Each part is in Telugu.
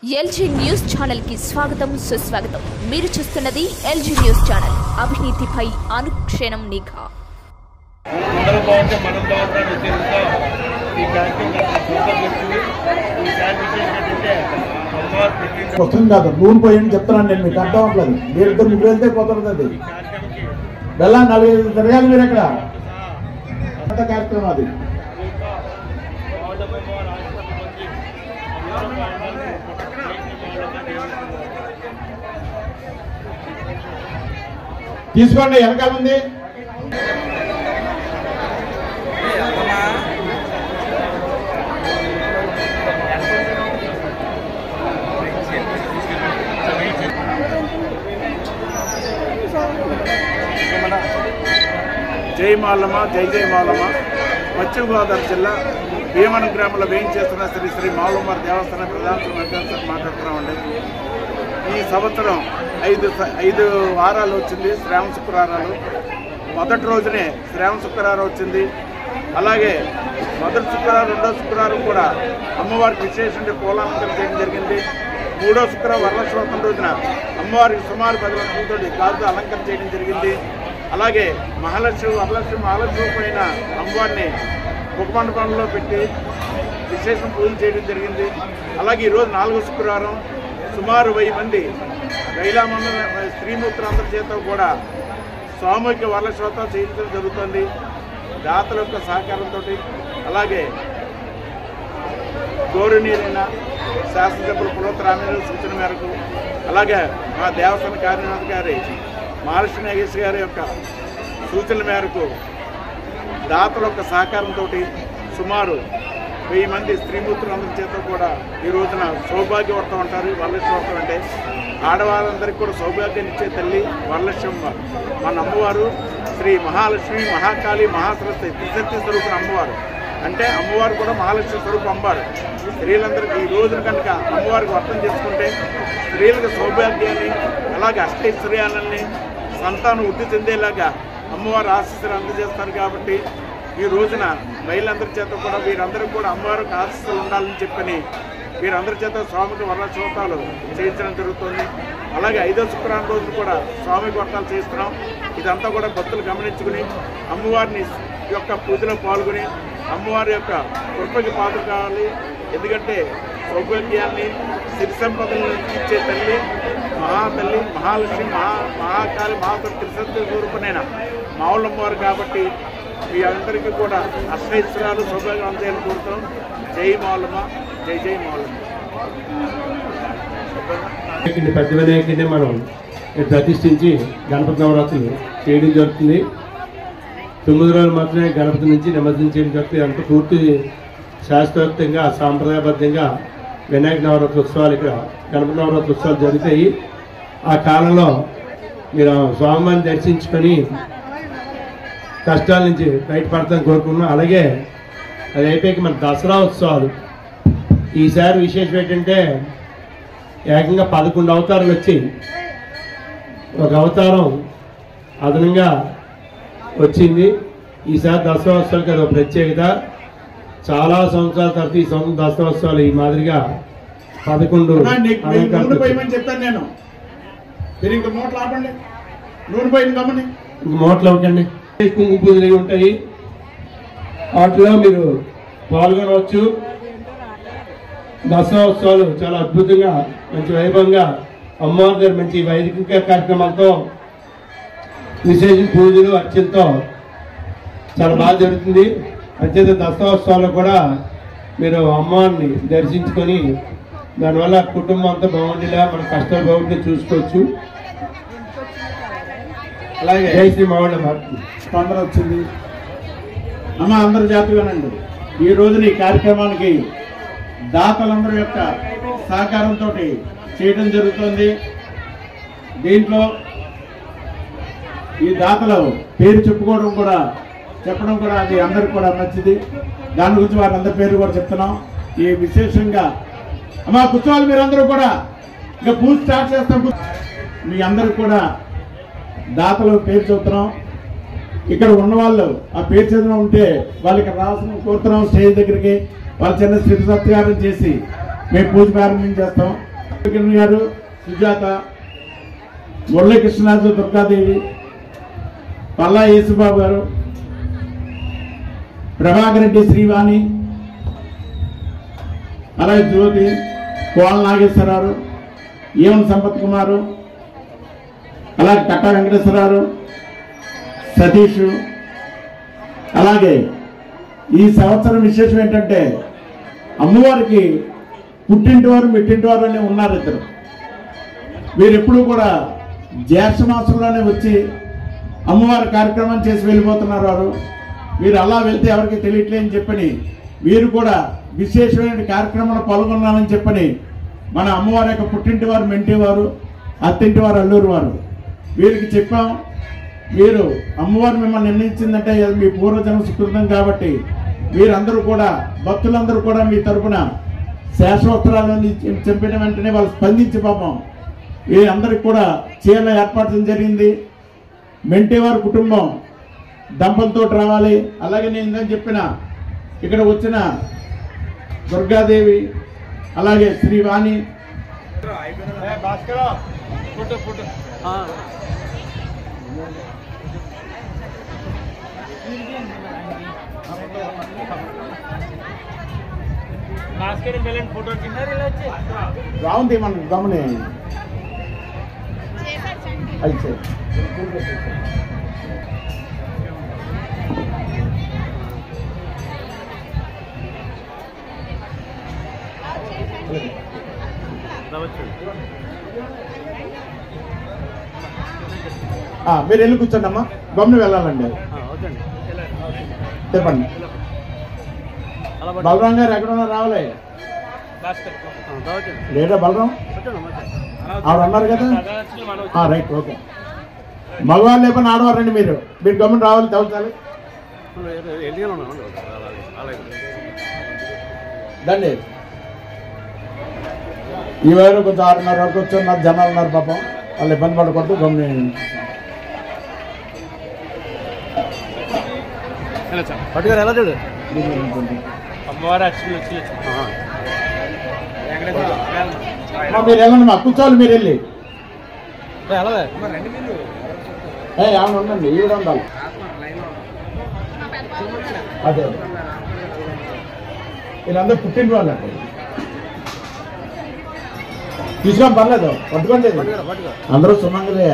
ఎల్జీ న్యూస్ ఛానల్ కి స్వాగతం సుస్వాగతం। మీరు చూస్తున్నది ఎల్జీ న్యూస్ ఛానల్, అవినీతిపై అనుక్షణం నిఘా। వస్తుంది కాదు నూనె పోయింది చెప్తున్నాను నేను, మీకు అర్థం అవ్వట్లేదు। మీరిద్దరు ముగ్గురు వెళ్తే కుదరదు, అది వెళ్ళా 4 తిరగాలి మీరు ఎక్కడ కార్యక్రమం అది। తీసుకోండి, వెనకాల ఉంది। జై మాలమ్మ, జై జై మాలమ్మ। పశ్చిమ గోదావరి జిల్లా భీమవరం గ్రామంలో వేయించేస్తున్న శ్రీ శ్రీ మాలమ్మ దేవస్థానం ప్రధాన వెంకటేశ్వర మాట్లాడుతున్నామండి। ఈ సంవత్సరం 5 వారాలు వచ్చింది, శ్రావణ శుక్రవారాలు। మొదటి రోజునే శ్రావణ శుక్రవారం వచ్చింది, అలాగే మొదటి శుక్రవారం రెండో శుక్రవారం కూడా అమ్మవారికి విశేషంగా పూలాలంకరణ చేయడం జరిగింది। మూడో శుక్రవారం వరలక్ష్మి రోజున అమ్మవారికి సుమారు 10 లక్షలతో గాజుతో అలంకరణ చేయడం జరిగింది। అలాగే మహాలక్ష్మి పైన అమ్మవారిని ముఖమండపంలో పెట్టి విశేషం పూజలు చేయడం జరిగింది। అలాగే ఈరోజు 4వ శుక్రవారం సుమారు 1000 మంది మహిళామంది స్త్రీమూర్తులందరి చేత కూడా సామూహిక వరలక్ష్మి చేయించడం జరుగుతుంది దాతల యొక్క సహకారంతో। అలాగే గౌరవనీయులైన శాసనసభ్యులు పురోత్తరామేశ్వర సూచన మేరకు, అలాగే మా దేవస్థాన కార్యనిర్వాహకారి మహాలక్ష్మి నాగేష్ గారి యొక్క సూచనల మేరకు దాతల యొక్క సహకారంతో సుమారు 1000 మంది స్త్రీమూర్తులందరి చేత కూడా ఈ రోజున సౌభాగ్యవర్తం అంటారు। వరలక్ష్మి వ్రతం అంటే ఆడవాళ్ళందరికీ కూడా సౌభాగ్యాన్ని ఇచ్చే తల్లి వరలక్ష్మి మన అమ్మవారు। శ్రీ మహాలక్ష్మి, మహాకాళి, మహాసరస్వతి త్రిశక్తి స్వరూపం అమ్మవారు। అంటే అమ్మవారు కూడా మహాలక్ష్మి స్వరూపం అమ్మవారు। స్త్రీలందరికీ ఈ రోజున కనుక అమ్మవారికి అర్థం చేసుకుంటే స్త్రీలకు సౌభాగ్యాన్ని, అలాగే అష్టైశ్వర్యాలని, సంతానం వృద్ధి చెందేలాగా అమ్మవారు ఆశీస్సులు అందజేస్తారు। కాబట్టి ఈ రోజున మహిళలందరి చేత కూడా వీరందరూ కూడా అమ్మవారికి ఆశీస్సులు ఉండాలని చెప్పని వీరందరి చేత స్వామికి వరలక్ష్మి వ్రతాలు చేయించడం జరుగుతుంది। అలాగే 5వ శుక్రవారం రోజు కూడా స్వామికి వ్రతాలు చేస్తున్నాం। ఇదంతా కూడా భక్తులు గమనించుకుని అమ్మవారిని యొక్క పూజలో పాల్గొని అమ్మవారి యొక్క కృపకి పాత్ర కావాలి। ఎందుకంటే సౌభాగ్యాన్ని, సిరి సంపదలను ఇచ్చే తల్లి మహాతల్లి మహాలక్ష్మి, మహాకాళి, మహాసరస్వతి త్రిశక్తి స్వరూపమైన మావులమ్మవారు। కాబట్టి మీ అందరికీ కూడా అష్టైశ్వర్యాలు, సౌభాగ్యం అందేయాలని కోరుతాం। జై మావులమ్మ, జై జై మావులమ్మ। పెద్ద వినాయకుడిని మనం ప్రతిష్ఠించి గణపతి నవరాత్రులు చేయడం జరుగుతుంది। 9 రోజులు మాత్రమే గణపతి నుంచి నిమజ్జనం చేయడం జరుగుతుంది। అంత పూర్తి శాస్త్రోక్తంగా సాంప్రదాయబద్ధంగా వినాయక నవరాత్రి ఉత్సవాలు, ఇక్కడ గణపతి నవరాత్రి ఉత్సవాలు జరుగుతాయి। ఆ కాలంలో మీరు స్వామివారిని దర్శించుకొని కష్టాల నుంచి బయటపడతాను కోరుకున్నాం। అలాగే అది అయిపోయాక మన దసరా ఉత్సవాలు ఈసారి విశేషం ఏంటంటే ఏకంగా 11 అవతారాలు వచ్చి ఒక అవతారం అదనంగా వచ్చింది। ఈసారి దసరా ఉత్సవాలకి అది ఒక ప్రత్యేకత। చాలా సంవత్సరాల తర్వాత ఈ సంవత్సరం దసరా ఉత్సవాలు ఈ మాదిరిగా 11 చెప్పాను నేను, మీరు ఇంకా మూటలు ఆపండి, నూనె పోయింది గమని మూటలు అవ్వకండి, కుంకుమ పూజలు ఉంటాయి, వాటిలో మీరు పాల్గొనవచ్చు। దసరా ఉత్సవాలు చాలా అద్భుతంగా, మంచి వైభవంగా అమ్మవారి గారు మంచి వైదిక కార్యక్రమాలతో, విశేష పూజలు అర్చనతో చాలా బాగా జరుగుతుంది। అంచేత దసరా ఉత్సవాల్లో కూడా మీరు అమ్మవారిని దర్శించుకొని దానివల్ల కుటుంబం అంతా బాగుండేలా, మన కష్టాలు బాగుంటే చూసుకోవచ్చు। అలాగే జై శ్రీ మావులమ్మ స్పందన వచ్చింది అమ్మ, అందరు జాతీయనండి। ఈ రోజున ఈ కార్యక్రమానికి దాతలందరి యొక్క సహకారంతో చేయడం జరుగుతుంది। దీంట్లో ఈ దాతలు పేరు చెప్పడం కూడా అది అందరికి కూడా మంచిది। దాని గురించి వారి అందరి పేరు కూడా చెప్తున్నాం। ఈ విశేషంగా అమ్మా కూర్చోవాలి, మీరందరూ కూడా ఇక పూజ స్టార్ట్ చేస్తాం। మీ అందరికి కూడా దాతలు పేరు చెప్తున్నాం। ఇక్కడ ఉన్న వాళ్ళు ఆ పేరు చదివిన ఉంటే వాళ్ళకి రావాల్సిన కోరుతున్నాం। స్టేజ్ దగ్గరికి వాళ్ళ చిన్న శ్రీ సత్కారం చేసి మేము పూజ ప్రారంభం చేస్తాం। గారు, సుజాత, మురళీకృష్ణరాజు, దుర్గాదేవి, పల్లా యేసుబాబు గారు, ప్రభాకర్ రెడ్డి, శ్రీవాణి, అలాగే జ్యోతి, కోళ్ళ నాగేశ్వరరావు, ఏవన్ సంపత్ కుమారు, అలాగే కట్టా వెంకటేశ్వరరావు, సతీష్. అలాగే ఈ సంవత్సరం విశేషం ఏంటంటే అమ్మవారికి పుట్టింటి వారు మెట్టింటి వారు అని ఉన్నారు ఇద్దరు. వీరెప్పుడు కూడా జ్యేష్ఠ మాసంలోనే వచ్చి అమ్మవారి కార్యక్రమం చేసి వెళ్ళిపోతున్నారు వారు. వీరు అలా వెళ్తే ఎవరికి తెలియట్లేదని చెప్పని వీరు కూడా విశేషమైన కార్యక్రమంలో పాల్గొన్నామని చెప్పని మన అమ్మవారి యొక్క పుట్టింటి వారు మెంటి వారు, అత్తింటి వారు, అల్లూరు వారు వీరికి చెప్పాం. మీరు అమ్మవారు మిమ్మల్ని నిర్ణయించిందంటే అది మీ పూర్వజన్మ సుకృతం కాబట్టి వీరందరూ కూడా భక్తులందరూ కూడా మీ తరపున శాశ్వత్రాలని చెప్పిన వెంటనే వాళ్ళు స్పందించి పాపం వీరందరికి కూడా చీరలు ఏర్పాటు చేయడం జరిగింది. మెంటేవారి కుటుంబం దంపలతో రావాలి. అలాగే నేను ఇందని చెప్పిన ఇక్కడ వచ్చిన దుర్గాదేవి, అలాగే శ్రీవాణి, రావుంది మన గమని అయితే మీరు వెళ్ళి కూర్చోండి అమ్మా. గమ్మున వెళ్ళాలండి. చెప్పండి. బలరాం గారు ఎక్కడున్నా రావాలి లేదా? బలరాం ఆవిడ అన్నారు కదా. Right, okay. మగవాళ్ళు లేకపోతే ఆడవారండి. మీరు గమ్మున రావాలి. తవ్వుతాలి దండి. ఈవేళ కొంచెం 6:30 వరకు వచ్చున్నారు. జనాలు ఉన్నారు పాపం, వాళ్ళు ఇబ్బంది పడకూడదు. గమ్మున పట్టుగారు ఎలా చూడు మీరు వెళ్ళండి. మా కూర్చోవాలి. మీరు వెళ్ళి ఏమన్నా ఉండండి. ఈవిడ ఉండాలి. అదే వీళ్ళందరూ పుట్టిన వాళ్ళు అక్కడ తీసుకోండి, పర్లేదు, పట్టుకోండి. అందరూ సుమంగలే,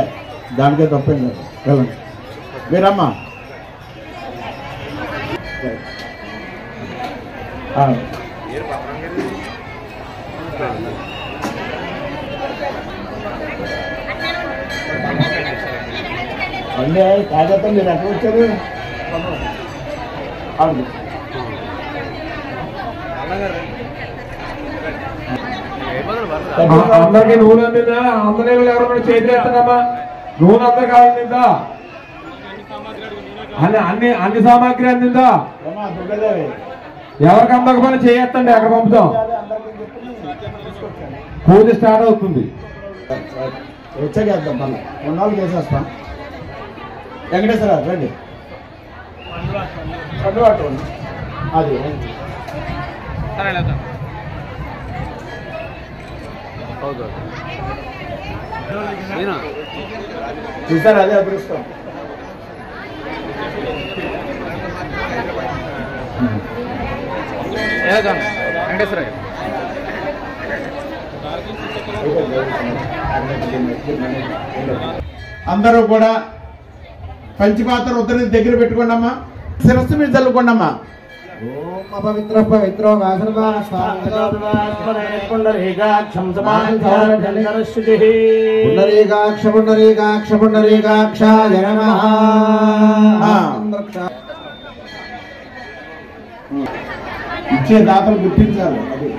దానికే తప్పేం లేదు. వెళ్ళండి మీరమ్మా. అంటే కాకపోతే మీరు ఎక్కడ వచ్చారు? అందరికి నూనె మీద అందరూ ఎవరైనా చేతి ఎత్తనమ్మా. నూనె అందరు కావాలందా? అన్ని సామాగ్రి అందిందా? ఎవరికి అందకపోయినా చేయొద్దండి, అక్కడ పంపుతాం. పూజ స్టార్ట్ అవుతుంది. వచ్చేద్దాం. మళ్ళీ 2 నాలుగు చేసేస్తాం. వెంకటేశ్వర రండి. అది చూసారు, అదే అదృష్టం. వెంకటేశ్వర అందరూ కూడా పంచపాత్ర ఉత్తరం దగ్గర పెట్టుకోండి అమ్మా. శిరస్సు మీద చల్లుకోండమ్మా. ఇచ్చే దాతలు గుర్తించాలి. అది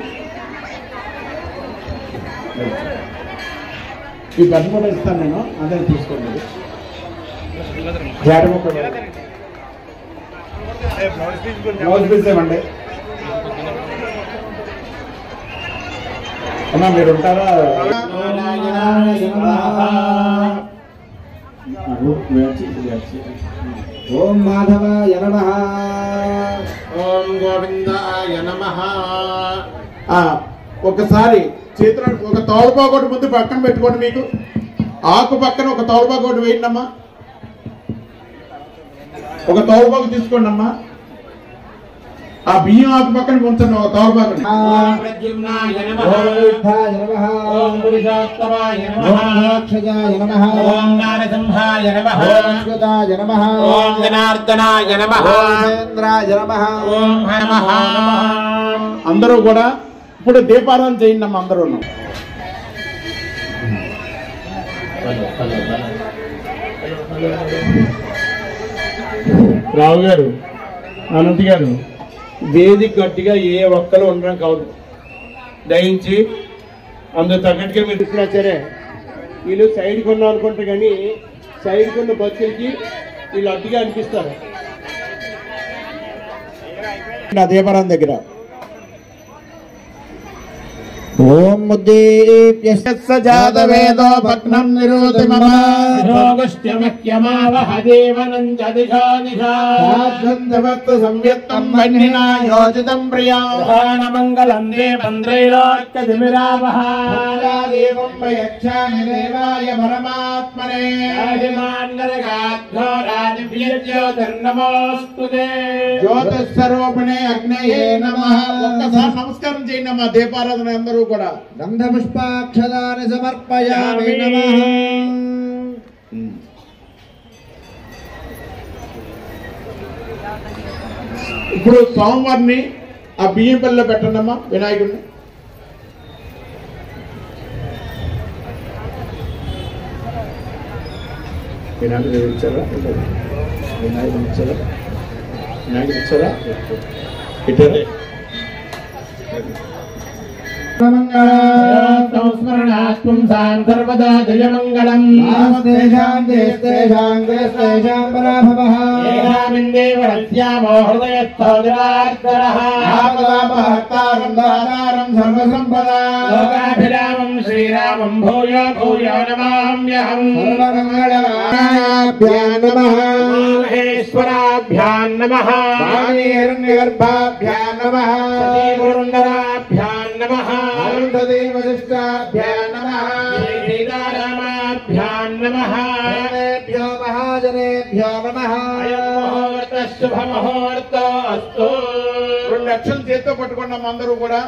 ఈ గడ్డ కూడా ఇస్తాను నేను, అదే తీసుకోండి. బ్లౌజ్ పీస్ ఇవ్వండి అమ్మా. మీరు ఉంటారా? ఓం మాధవాయ నమః. ఓం గోవిందాయ నమః. ఒకసారి చేతులు ఒక తోలుపాకోటి ముందు పక్కన పెట్టుకోండి. మీకు ఆకు పక్కన ఒక తోలుపాకోటి వేయండి అమ్మా. ఒక తోలుపాకు తీసుకోండి అమ్మా. ఆ బియ్యం ఆకు పక్కన ఉంచండి ఒక తోలుపాకుని. అందరూ కూడా ఇప్పుడు దీపారాధన చేయండి అమ్మా. అందరూ రావు గారు, అనంత్ గారు, వేదిక గట్టిగా ఏ ఒక్కరు ఉండడం కాదు. దయించి అందుకు తగ్గట్టుగా మీరు తీసుకురాచారే. వీళ్ళు సైడ్ కొన్నాం అనుకుంటారు, కానీ సైడ్ కొన్న భక్తులకి వీళ్ళు అడ్డుగా అనిపిస్తారు. దీపారాధన దగ్గర ఓం జాతవేదో భగ్నం నిరోధి మమ సంవ్యక్తం వన్నినా యోజితం ప్రియం మంగళం దేవం ప్రయచ్ఛామి దేవాయ పరమాత్మనే జ్యోతిస్వరూపిణే అగ్నయే నమః. ఒక్కసారి నమస్కారం చేయండి అమ్మా. దీపారాధన అందరూ కూడా గంధపుష్పాక్షదాని సమర్పయామి నమః. ఇప్పుడు సోమవారిని ఆ బియ్యం పల్లెలో పెట్టండి అమ్మా. వినాయకుడిని వినాయకుడు ఇచ్చారా? వినాయకుడు ఇచ్చారా? వినాయకుడు ఇచ్చారా? పెట్టారా? సంస్మరణాత్మం సర్వదా జయమంగళం. లోకాభిరామం శ్రీరామం భూయో భూయో నమామ్యహం. మహేశ్వరాభ్యాం నమః. హిరణ్యగర్భాభ్యాం నమః. పురందరాభ్యాం నమః. అరుంధదేవశిష్టాభ్యాం నమః. సీతారామాభ్యాం నమః. జనేభ్యో మహాజనేభ్యో నమః. శుభముహూర్తో అస్తు. 2 లక్షలు చేతితో పట్టుకోండి అమ్మ. అందరూ కూడా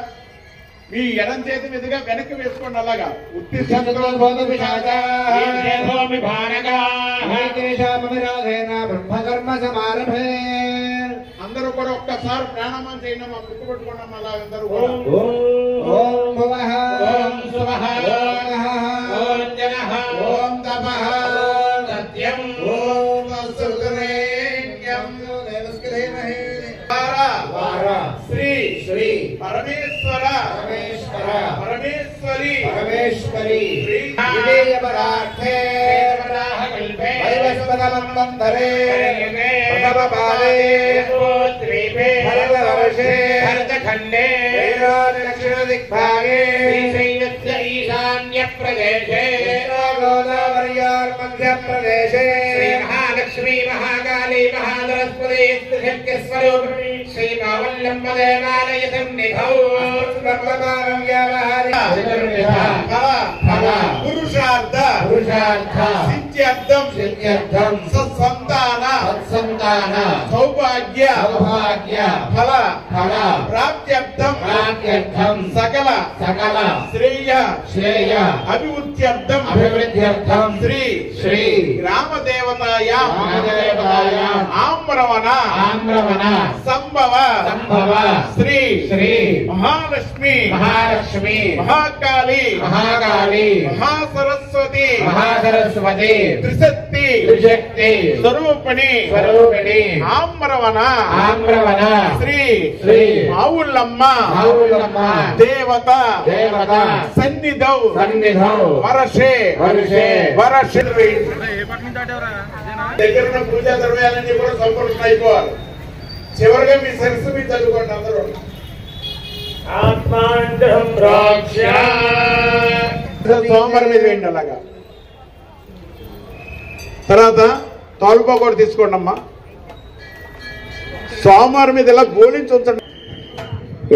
మీ ఎడం చేతి మీదుగా వెనక్కి వేసుకోండి. అలాగా బ్రహ్మకర్మ సమారభే. అందరూ కూడా ఒక్కసారి ప్రాణామం చేయండి అమ్మా. గుర్తుపెట్టుకోండి అమ్మా. అలా అందరూ కూడా ఓం భువః ఓం శుభః ఓం నః ఓం జనః ఓం తపః ఓం సత్యం ఓం సురేణ్యం దేవస్కరేమహే. శ్రీ శ్రీ పరమేశ్వర పరమేశ్వర పరమేశ్వరి పరమేశ్వరి శ్రీ విజయపరార్థే కల్పే వైవస్వతమంతరే ప్రథమపాదే శ్రీపే భరతవర్షే భరతఖండే దక్షిణదిగ్భాగే శ్రీశైలస్య ఈశాన్యప్రదేశే గోదావర్యార్మధ్యప్రదేశే శ్రీమహాలక్ష్మీ మహాకాళీ మహాసరస్వతీ శ్రీశక్తిస్వరూపిణి శ్రీమావల్లంబదేవాలయ సన్నిధౌ పురుషార్థ సిద్ధ్యర్థం సత్సంతాన సౌభాగ్య ఫల ప్రాప్త్యర్థం సకల శ్రేయ అభివృద్ధ్యర్థం శ్రీ గ్రామదేవతాయాం ఆమ్రవణ సంభవ శ్రీ మహాలక్ష్మి మహాకాళి మహాసరస్వతి త్రిశక్తి స్వరూపిణి ఆమ్రవణ శ్రీ ఆవుళ్ళమ్మ దేవత సన్నిధౌ వరషే దగ్గర ఉన్న పూజా ద్రవ్యాలన్నీ కూడా సంపూర్ణ అయిపోవాలి. చివరిగా మీ సరస్సు మీద చదువుకోండి అందరూ. సోమవారం మీద వేయండి. అలాగా తర్వాత తోలుపా కూడా తీసుకోండి అమ్మా. సోమవారం మీద ఇలా గోలించి ఉంచండి.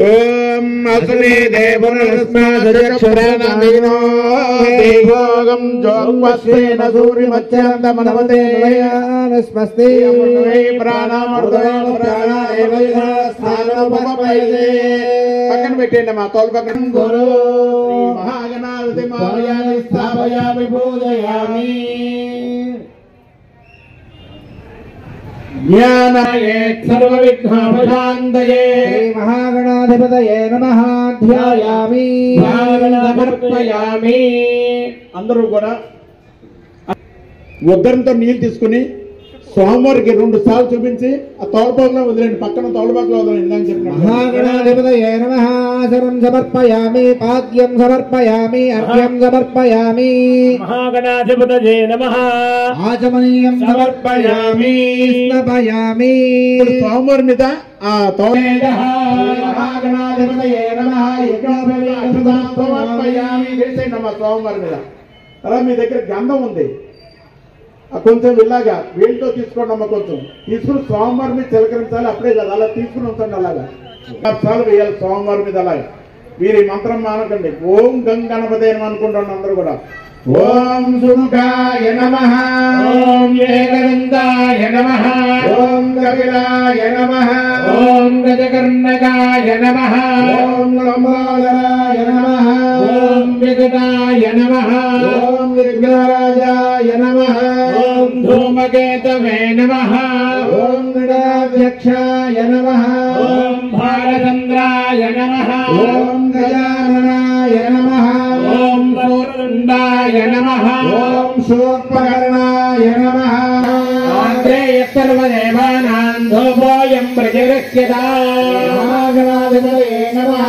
ఓం అస్మి దేవనస్మాదక్షరానమేనో దేవోగం జోగ్వస్సేన సూర్యమచ్చందమనవతే నస్మస్తే ప్రాణామృతేన ప్రాణాయేన స్థానోపపైదే పక్కన పెట్టండి మా తోలు పక్కన గురు మహాగణాధిపతి మాయామి స్థాపయామి పూజయామి జ్ఞానాయే సర్వవిఘ్నోపశాంతయే మహాగణాధిపతయే నమః ధ్యాయామి సమర్పయామి. అందరూ కూడా ఉద్దరంతో నీళ్ళు తీసుకుని స్వామివారికి 2 సార్లు చూపించి ఆ తోలపాకులో వదిలేండి, పక్కన తోలపాకులో వదిలేండి. ఇందాక చెప్పినట్టు మహాగణాధిపతయే నమః శరం సమర్పయామి పాద్యం సమర్పయామి అర్ఘ్యం సమర్పయామి మహాగణాధిపతయే నమః ఆచమనీయం సమర్పయామి స్నాపయామి. స్వామివారి మీద ఆ మహాగణాధిపతయే నమః యజ్ఞోపవీతం సమర్పయామి. వేసేయండి అమ్మా స్వామివారి మీద. అలా మీ దగ్గర గంధం ఉంది, కొంచెం ఇలాగా వీళ్ళతో తీసుకోండి అమ్మ, కొంచెం తీసుకుని స్వామివారి మీద చిలకరించాలి. అప్పుడే కదా అలా తీసుకుని ఉంచండి. అలాగా సార్లు వేయాలి స్వామివారి మీద. అలాగా మీరు ఈ మంత్రం మానకండి. ఓం గంగణపతే అనుకుంటాను అందరూ కూడా. ఓం సుముఖాయ నమః ఓం ఏకదంతాయ నమః ఓం కపిలాయ నమః ఓం గజకర్ణకాయ నమః ఓం లంబోదరాయ నమః ఓం వికటాయ నమః ఓం విఘ్నరాజాయ నమః ఓం ధూమకేతవే నమః ఓం గణాధ్యక్షాయ నమః ఓం భారచంద్రాయ నమః ఓం గజాననాయ నమః ఓం సూర్యదండాయ నమః ఓం శూర్పకర్ణాయ నమః ఆంధ్రేయ సర్వదేవానాం ధూపోయం ప్రజగృహ్యతా మహాగణాధిపతయే నమః.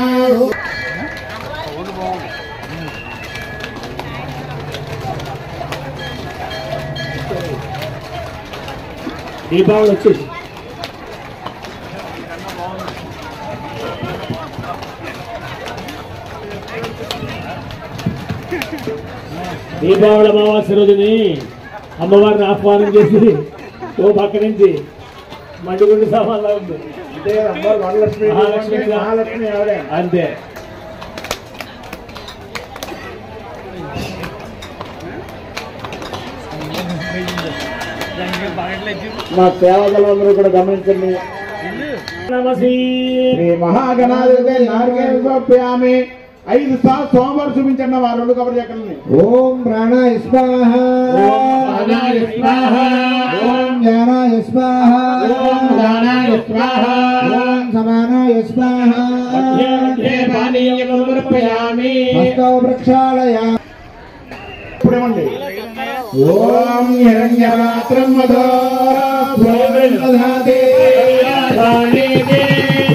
దీపావళి వచ్చేసి దీపావళి అమావాస్య రోజుని అమ్మవారిని ఆహ్వానం చేసి ఓ పక్క నుంచి మండుగుండు సామాన్లా ఉంది. అంటే అమ్మవారు వరలక్ష్మి, మహాలక్ష్మి మహాలక్ష్మి ఆవిడే. అంతే. మా సేవకులందరూ కూడా గమనించండి. నమసి శ్రీ మహాగణాధిపతి నారికేళ సమర్పయామి. 5 సార్లు సోమవారం చూపించండి. వారు 2 కబర్ చెక్కలని. ఓం ప్రాణాయ స్వాహ ఓం ప్రాణాయ స్వాహ ఓం జ్ఞానాయ స్వాహ ఓం దానాయ స్వాహ ఓం సమానాయ స్వాహ మధ్యే పానీయం సమర్పయామి. హస్తౌ ప్రక్షాళయామి. ఇప్పుడేమండి ఓం హిరణ్యపాత్రం మధో దధాతి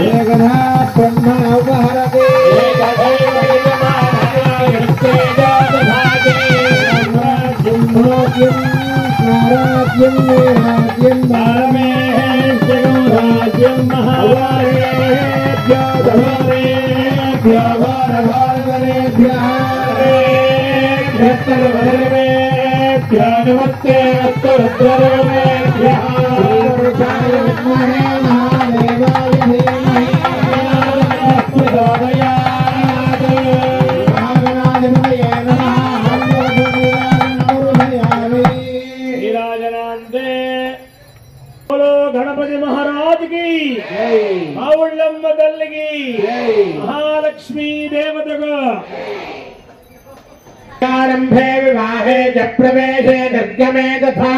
ఏకదా బ్రహ్మణోపహరతి సింహోగ్యం స్నారాజ్యం వైరాజ్యం రాజ్యం నమస్తే గణపతి మహారాజ్ కి మావుళ్ళమ్మ తల్లికి మహాలక్ష్మీ దేవతకు ఆరంభే వివాహే చ ప్రవేశే నిర్గమే తథా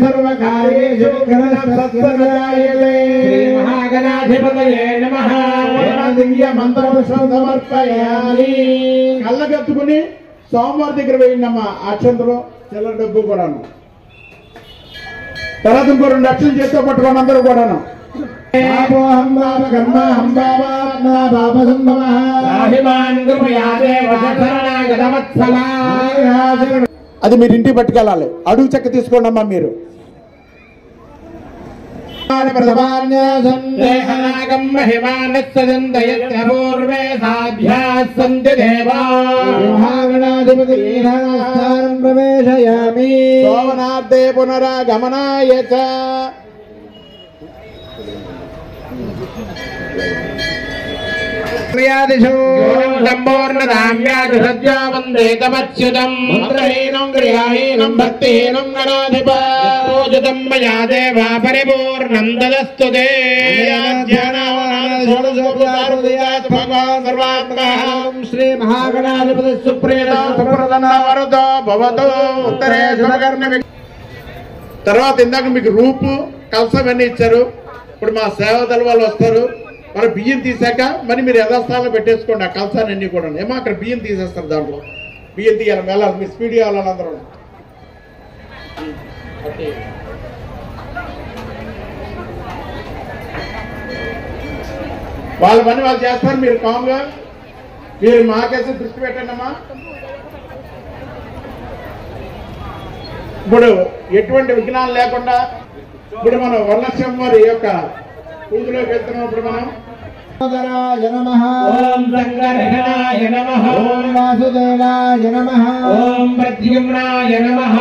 సర్వకార్యేషు విఘ్నసత్సర్వదాయతే. శ్రీ మహాగణాధిపతయే నమః. దివ్య మంత్రపుష్పం సమర్పయామి. కళ్ళగత్తుకుని సోమవారి దగ్గర వేయండమ్మా. అక్షంతలు చిల్లర డబ్బు కూడాను. తర్వాత ఇంకో 2 అక్షలు చేత్తో పట్టుకోండి అందరూ కూడాను. ఆపోహం బాబ కర్మ హంబాబా బాబ సంభవః రాహిమాన్ కృపయా దేవ శరణాగతవత్సలా. అది మీరు ఇంటికి పట్టుకెళ్ళాలి. అడుగు చెక్క తీసుకోండి అమ్మా మీరు. దేహనాగం మహిమానస్సదంతయత్ర పూర్వే సాధ్యాः సంతి దేవా. మహాగణాధిపతి స్థానం ప్రవేశయామి. సోమనాథే పునరాగమనాయ చ. సంపూర్ణదామ్యాదిసజ్జావందేతమచ్యుతం మంత్రహీనం క్రియాహీనం భక్తిహీనం గణాధిపం మయా దేవా పరిపూర్ణం దదస్తు తే భగవాన్ సర్వాత్మా శ్రీ మహాగణాధిపతి సుప్రీత సుప్రదన్నవరదో భవతో ఉత్తరే శుభకర్ణ. తర్వాత ఇందాక మీకు రూపు కలసం అన్ని ఇచ్చారు. ఇప్పుడు మా సేవాదళ వాళ్ళు వస్తారు. మరి బియ్యం తీసాక మరి మీరు యథాస్థానంలో పెట్టేసుకోండి ఆ కలసాన్ని అన్ని కూడా. ఏమో అక్కడ బియ్యం తీసేస్తారు. దాంట్లో బియ్యం తీయాలి. వెళ్ళాలి మీ స్పీడ్ కావాలని అందరూ వాళ్ళ పని వాళ్ళు చేస్తారు. మీరు కామ్గా మీరు మాకేసి దృష్టి పెట్టండి అమ్మా. ఇప్పుడు ఎటువంటి విఘ్నాలు లేకుండా ఇప్పుడు మనం వరలక్ష్మి వారి యొక్క పూజలోకి వెళ్తున్నాం. ఇప్పుడు మనం ఓంకారాయ నమః ఓం సంకర్షణాయ నమః ఓం వాసుదేవాయ నమః ఓం ప్రద్యుమ్నాయ నమః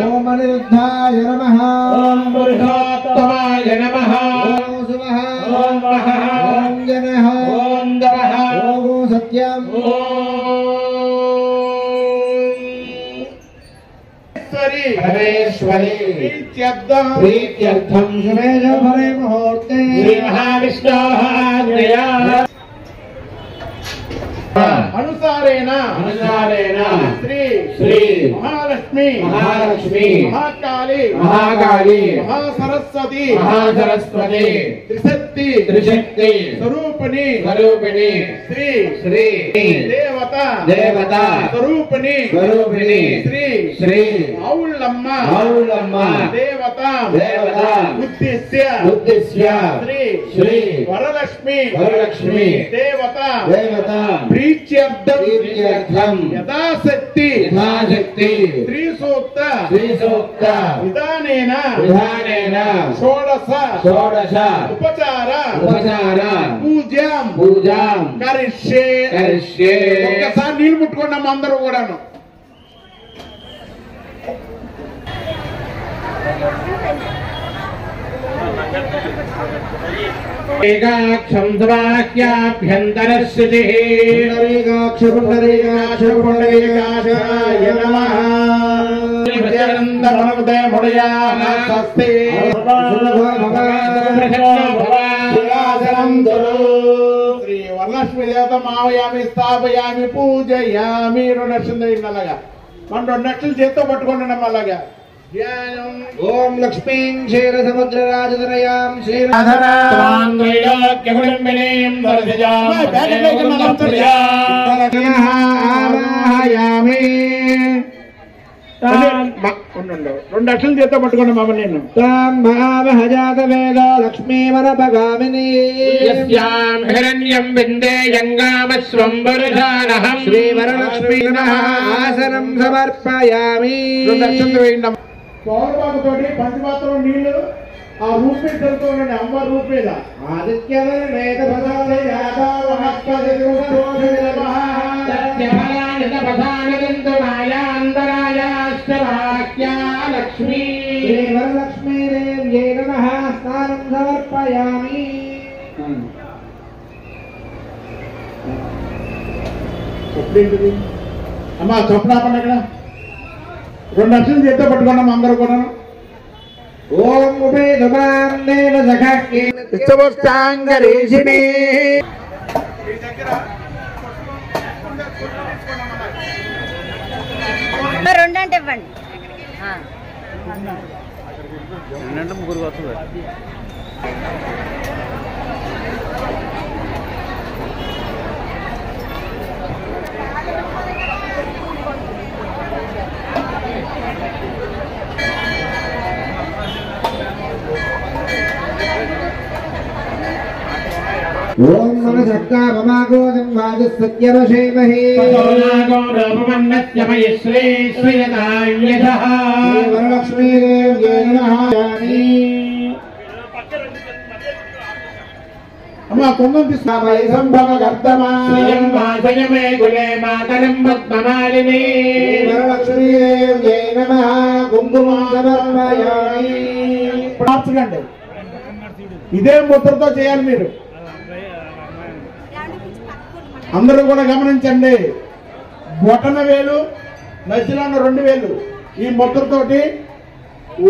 ఓం అనిరుద్ధాయ నమః ఓం పురుషోత్తమాయ నమః ఓం శివః ఓం మహః ఓం జనః ఓం దవః ఓం సత్యం పరమేశ్వరి ప్రీత్యర్థం శుభే ముహూర్తే శ్రీ మహావిష్ణోః ఆజ్ఞయా అనుసారేణ శ్రీ శ్రీ మహాలక్ష్మి మహాకాళి మహాసరస్వతి త్రిశక్తి స్వరూపిణి శ్రీ శ్రీ దేవత స్వరూపిణి శ్రీ శ్రీ ఔళ్ళమ్మ దేవత ఉద్దిశ్య శ్రీ శ్రీ వరలక్ష్మి దేవత ప్రీత్యర్థం యథాశక్తి శ్రీ సూక్త విధానేన షోడశ ఉపచార పూజాం కరిష్యే. ఒక్కసారి నీళ్ళు ముట్టుకున్నాం అందరూ కూడాను. ఏకాక్షం సవాక్యాభ్యంతరస్థితి పుండరీకాక్ష నమః. శ్రీ వరలక్ష్మి దేవత మావయామి స్థాపయామి పూజయామి. 2 లక్షలు అలాగా మన 2 లక్షలు చేత్తో పట్టుకోండి అలాగా. ఓం లక్ష్మీం క్షీరసముద్రరాజతనయాం ఆవాహయామి. 2 లక్షలు చేత్తో పట్టుకోండి మమ్మల్ని. నేను భావహజాతవేద లక్ష్మీమనపగామిని హిరణ్యం విందేయంగామస్వం వరుషానహం శ్రీవరలక్ష్మీ నమః ఆసనం సమర్పయామి. 2 లక్షలు వేయండి. పౌరబాగుతోటి పంచపాత్రం నీళ్లు ఆ రూప్ మీద చదువుతూ ఉండండి. అమ్మ రూప్ మీద లక్ష్మీ శ్రీవరలక్ష్మీదేవ్యై నమః స్నానం సమర్పయామి. చెప్పుడేంటిది అమ్మా? చెప్పుడాపండి అక్కడ. 2 లక్షలు చేత్తో పట్టుకున్నాం అందరూ కూడా. ఓం ఉపేదుమాం దేవ సఖీ విశ్వస్తాంగరీషిణి. రెండంటే ఇవ్వండి. ముగ్గురు వస్తుంది. ఓం మనసక్కా మమాగోదం వాజసత్యమశేమహే వరలక్ష్మీదేవ్యై నమః. అమ్మా కుంభం తీసుకున్నా సంభవ గర్దమా వరలక్ష్మీదేవ్యై నమః కుంకుమం సమర్పయామి. మార్చకండి. ఇదే ముద్రతో చేయాలి మీరు. అందరూ కూడా గమనించండి. బొటన వేలు మధ్యలో ఉన్న 2 వేలు ఈ ముద్రతోటి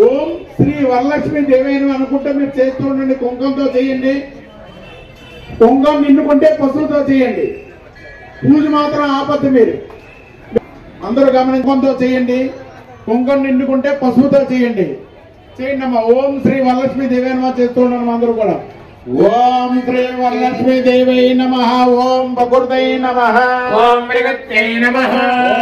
ఓం శ్రీ వరలక్ష్మి దేవేను అనుకుంటే మీరు చేస్తూ ఉండండి. కుంకంతో చేయండి. కుంకం నిండుకుంటే పసుపుతో చేయండి. పూజ మాత్రం ఆపద్దు. మీరు అందరూ గమనించంతో చేయండి. కుంకం నిండుకుంటే పసుపుతో చేయండి. చేయండి అమ్మా. ఓం శ్రీ వరలక్ష్మి దేవేను చేస్తూ ఉన్నాం అందరూ కూడా. ఓం శ్రీ వరలక్ష్మి దేవై నమః. ఓం ప్రకృతై నమః. ఓం మృగత్యై నమః.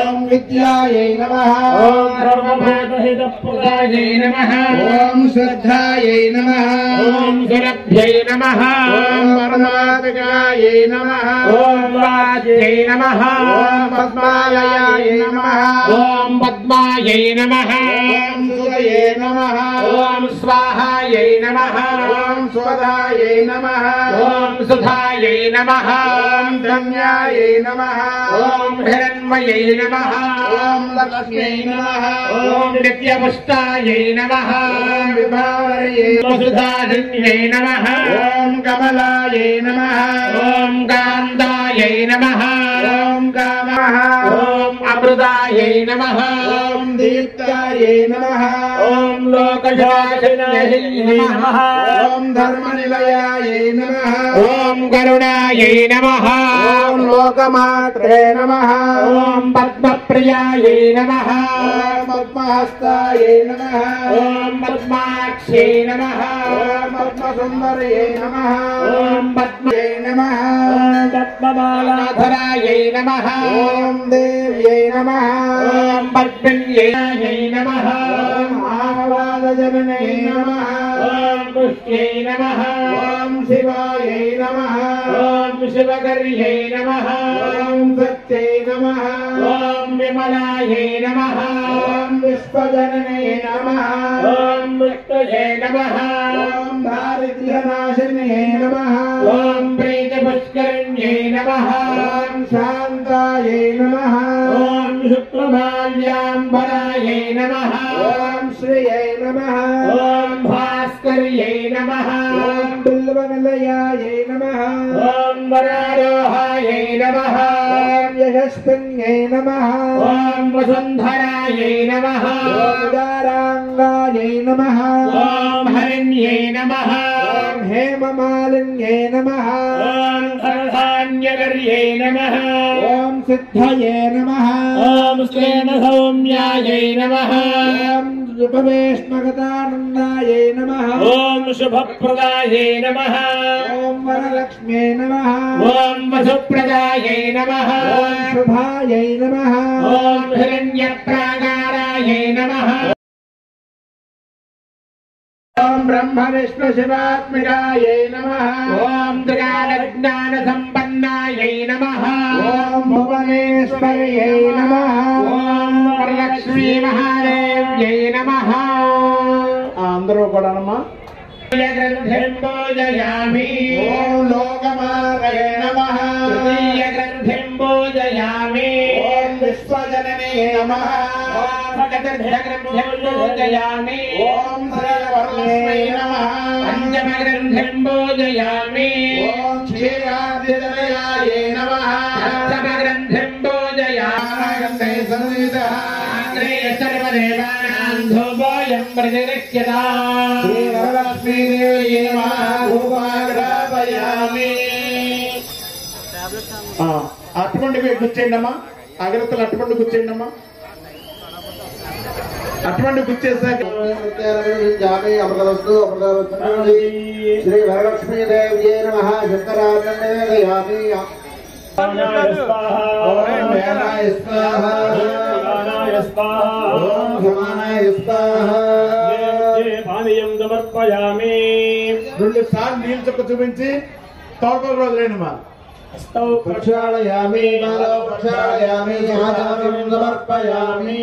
ఓం విద్యాయై నమః. ఓం సర్వభూతహితప్రదాయై నమః. ఓం శ్రద్ధాయై నమః. ఓం సురభ్యై నమః. ఓం పరమాత్మకాయై నమః. ఓం వాచ్యై నమః. ఓం పద్మాలయాయ నమః. ఓం పద్మాయై నమః. ఓం సురయే నమః. ఓం స్వాహాయై నమః. ఓం స్వధాయై నమః. ఓం సుధాయై నమః. ఓం ధన్యాయై నమః. ఓం హిరణ్మయై నమః. ఓం లక్ష్మ్యై నమః. ఓం నిత్యపుష్టాయై నమః. ఓం విభావరయే సుధాధన్యై నమః. ఓం కమలాయై నమః. ఓం కాంతాయై నమః. ఓం కామః. ఓం అమృతాయై నమః. ఓం దీప్తాయై నమః. ఓం లోకశాసనాయై నమః. ఓం ధర్మనిలయాయై నమః. ఓం కరుణాయై నమః. ఓం లోకమాత్రే నమః. ఓం పద్మప్రియాయై నమః. ఓం పద్మహస్తాయై నమః. ఓం పద్మాక్షై నమః. ఓం పద్మసుందర్యై నమః. ఓం పద్మయై నమః. పద్మమాలాధరాయై నమః. ఓం దేవ్యై నమః. ఓం పద్మిన్యై నమః. ఓం ఆహ్లాదజననే నమః. ఓం పుష్ట్యై నమః. ఓం శివాయై నమః. ఓం శివకర్యై నమః. ఓం సత్యై నమః. ఓం విమలాయై నమః. ఓం విశ్వజననే నమః. ఓం మృత్యుజై నమః. ఓం దారిద్ర్యనాశినే నమః. ఓం ప్రీతిపుష్కరిణ్యై నమః. ఓం శాంతాయై నమః. ఓం శుక్లమాల్యాంబరాయై నమః. ఓం శ్రియై నమః. ఓం భాస్కర్యై నమః. ఓం బిల్వనిలయాయై నమః. ఓం వరారోహాయై నమః. ఓం యశస్విన్యై నమః. ఓం వసుంధరాయై నమః. ఓం ఉదారాంగాయై నమః. ఓం హరిణ్యై నమః. ఓం హేమమాలిన్యై నమః. ఓం ధనధాన్యకర్యై నమః. ఓం సిద్ధయే నమః. ఓం శ్రేణ సౌమ్యాయై నమః. ఓం ఉపవేష్మగతానందాయై నమః. ఓం శుభప్రదాయై నమః. ఓం వరలక్ష్మ్యై నమః. ఓం వసుప్రదాయై నమః. ఓం శుభాయై నమః. ఓం హిరణ్యప్రాకారాయై నమః. ఓం బ్రహ్మ విష్ణు శివాత్మికాయై నమః. ఓం త్రికాలజ్ఞాన సంపన్నాయై నమః. ఓం భువనేశ్వర్యై నమః. ఓం వరలక్ష్మీ మహాదేవ్యై నమః. అందరూ కూడానమ్మా. గ్రంథిం పూజయామి. ఓం లోకమాతయే నమః. తృతీయ గ్రంథిం పూజయామి. ఓం విశ్వజననే నమః. ఓం చతుర్థ గ్రంథిం పూజయామి. ఓం శ్రీ వరలక్ష్మీ నమః. పంచమ గ్రంథిం పూజయామి. ఓం క్షీరాబ్ధిదయాయే నమః. సప్తమ గ్రంథిం పూజయామి. సన్నిధః సర్వదేవానాం ధూపోయం ప్రతిగృహ్యతాం. శ్రీ వరలక్ష్మీ దేవి నమః. ధూపాగ్రాపయామి. అటువంటి గుచ్చేయండి అమ్మా. అగరత్తలు అటువంటి గుచ్చేయండి అమ్మా. అటువంటి గుచ్చేసాక అమృతవస్తు శ్రీ వరలక్ష్మీ దేవ్యే నమః. శంకరాచార్యామి. ఓం వేలాయ స్వాహ. ఓం సమానాయ స్వాహ. పానీయం సమర్పయామి. 2 సార్లు నీళ్ళు చుక్క చూపించి తోటలో రోజులేనమ్మా. ప్రక్షాళయామి. మాలో ప్రక్షాళయామి. ఆచార్యం సమర్పయామి.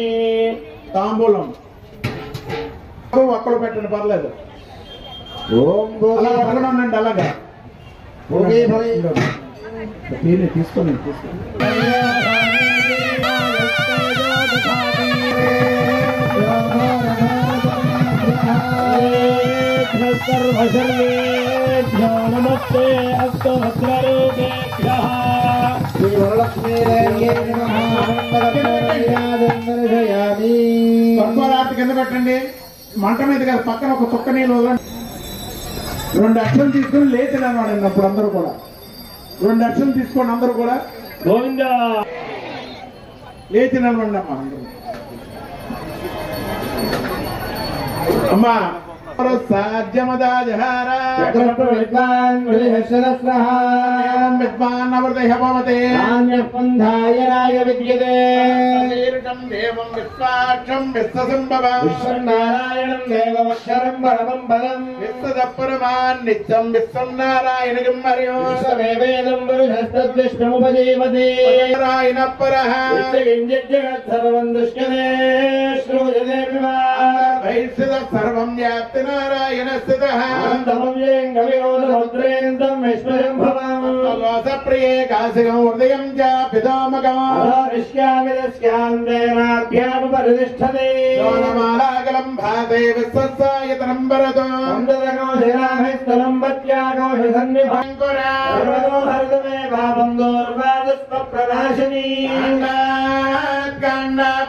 తాంబూలం ఒక్కడు పెట్టండి, పర్లేదు. ఓం అలా పక్కన ఉండండి. అలాగా భోగి ఫలి. తీసుకోండి. సర్వశర్వేభ్యో నమస్తే అస్తు భద్రరూపేభ్యః. శ్రీ కర్పూరార్తి కింద పెట్టండి. మంట మీద కాదు, పక్కన ఒక చుక్క నీళ్ళు వదలండి. 2 అక్షలు తీసుకుని లేచి నిలబడండి. అప్పుడు అందరూ కూడా 2 అక్షలు తీసుకోండి. అందరూ కూడా గోవిందా లేచి నిలబడండి అమ్మా. అందరూ అమ్మా దేవం విశ్వాక్షం విశ్వసంభవం నారాయణం దేవక్షరం పరమం పదం విశ్వదపరమాన్ నిత్యం విశ్వం నారాయణం మరియు విశ్వమేవేదం పురుషస్తద్విష్ణుముపజీవతి నారాయణ పరః జగత్సర్వం దృశ్యతే శ్రూయతే వైశ్యద సర్వం వ్యాప్తి నారాయణ స్థితః కవియోధముద్రేంద్రం విశ్వశంభవం ప్రియే కాశికం హృదయం చ పితామకం పరితిష్టతే మాలాగలం భాతే విశ్వసాయతనం భరతో స్థలం పత్యాకోశ సన్నిభంకురే పాపం దూర్వాదుష్ప్రనాశిని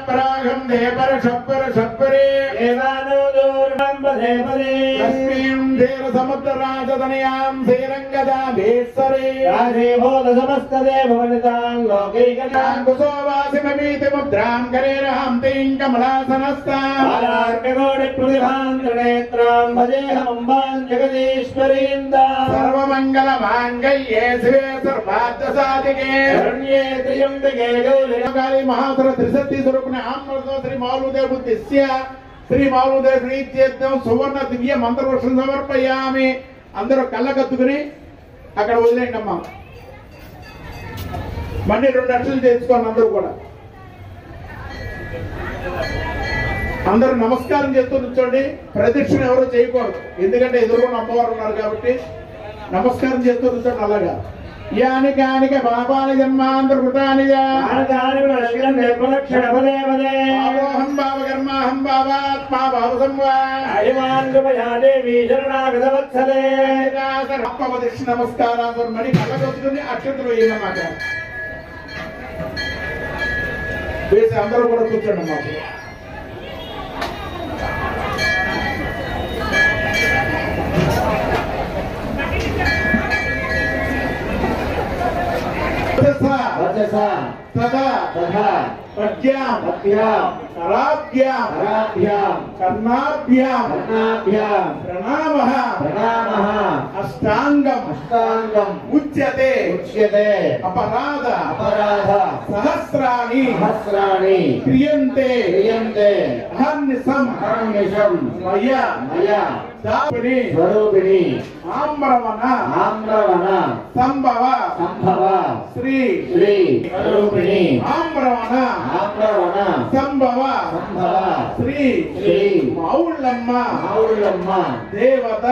ప్రాగం దేవర షప్పర షప్పరే దేవానో దూర్వం పదే పదే లక్ష్మీం ధీర సముద్రరాజతనయాం శ్రీరంగదాభీశ్వరే రాజీభూత సమస్తదేవవనితాం లోకైకతాం కుశోవాసిమీతి ముద్రాం కరేరహం తీం కమలాసనస్తాం ఆరార్కకోటి ప్రతిభాంతనేత్రాం భజేహమంబాం జగదీశ్వరీందాం సర్వమంగళ మాంగళ్యే శివే సర్వార్థ సాధికే శరణ్యే త్ర్యంబకే గౌరీ కాళీ మహాసుర త్రిశక్తి స్వరూపిణి ఆత్మతో శ్రీ మాలుదేవ బుద్ధిస్య శ్రీ మాలుదేవ ప్రీత్యర్థం సువర్ణ దివ్య మంత్రవర్షం సమర్పయామి. అందరూ కళ్ళకత్తుకుని అక్కడ వదిలేండి అమ్మా. మళ్ళీ 2 అక్షలు చేసుకోండి. అందరూ కూడా అందరూ నమస్కారం చేస్తూ కూర్చోండి. ప్రదక్షిణ ఎవరు చేయకూడదు, ఎందుకంటే ఎదురుగా అమ్మవారు ఉన్నారు కాబట్టి నమస్కారం చేస్తూ కూర్చోండి. అలాగా యాని కానిక పాపాని జన్మాంతర కృతాని భావోహం భావ కర్మాహం భావాత్మా భావ సంవాదేవీ నమస్కారాలు మరి కళ్ళకొస్తుంది. అక్షంతలు వేయన్నమాట వేసి అందరూ కూడా కూర్చోండి మాకు. అష్టాంగం ఉచ్యతే అపరాధ సహస్రాణి క్రియంతే అహర్నిశం స్వరూపిణి ఆమ్రవణ సంభవ శ్రీ స్వరూపిణి ఆమ్రవణ సంభవ శ్రీ మౌళ్ళమ్మ దేవత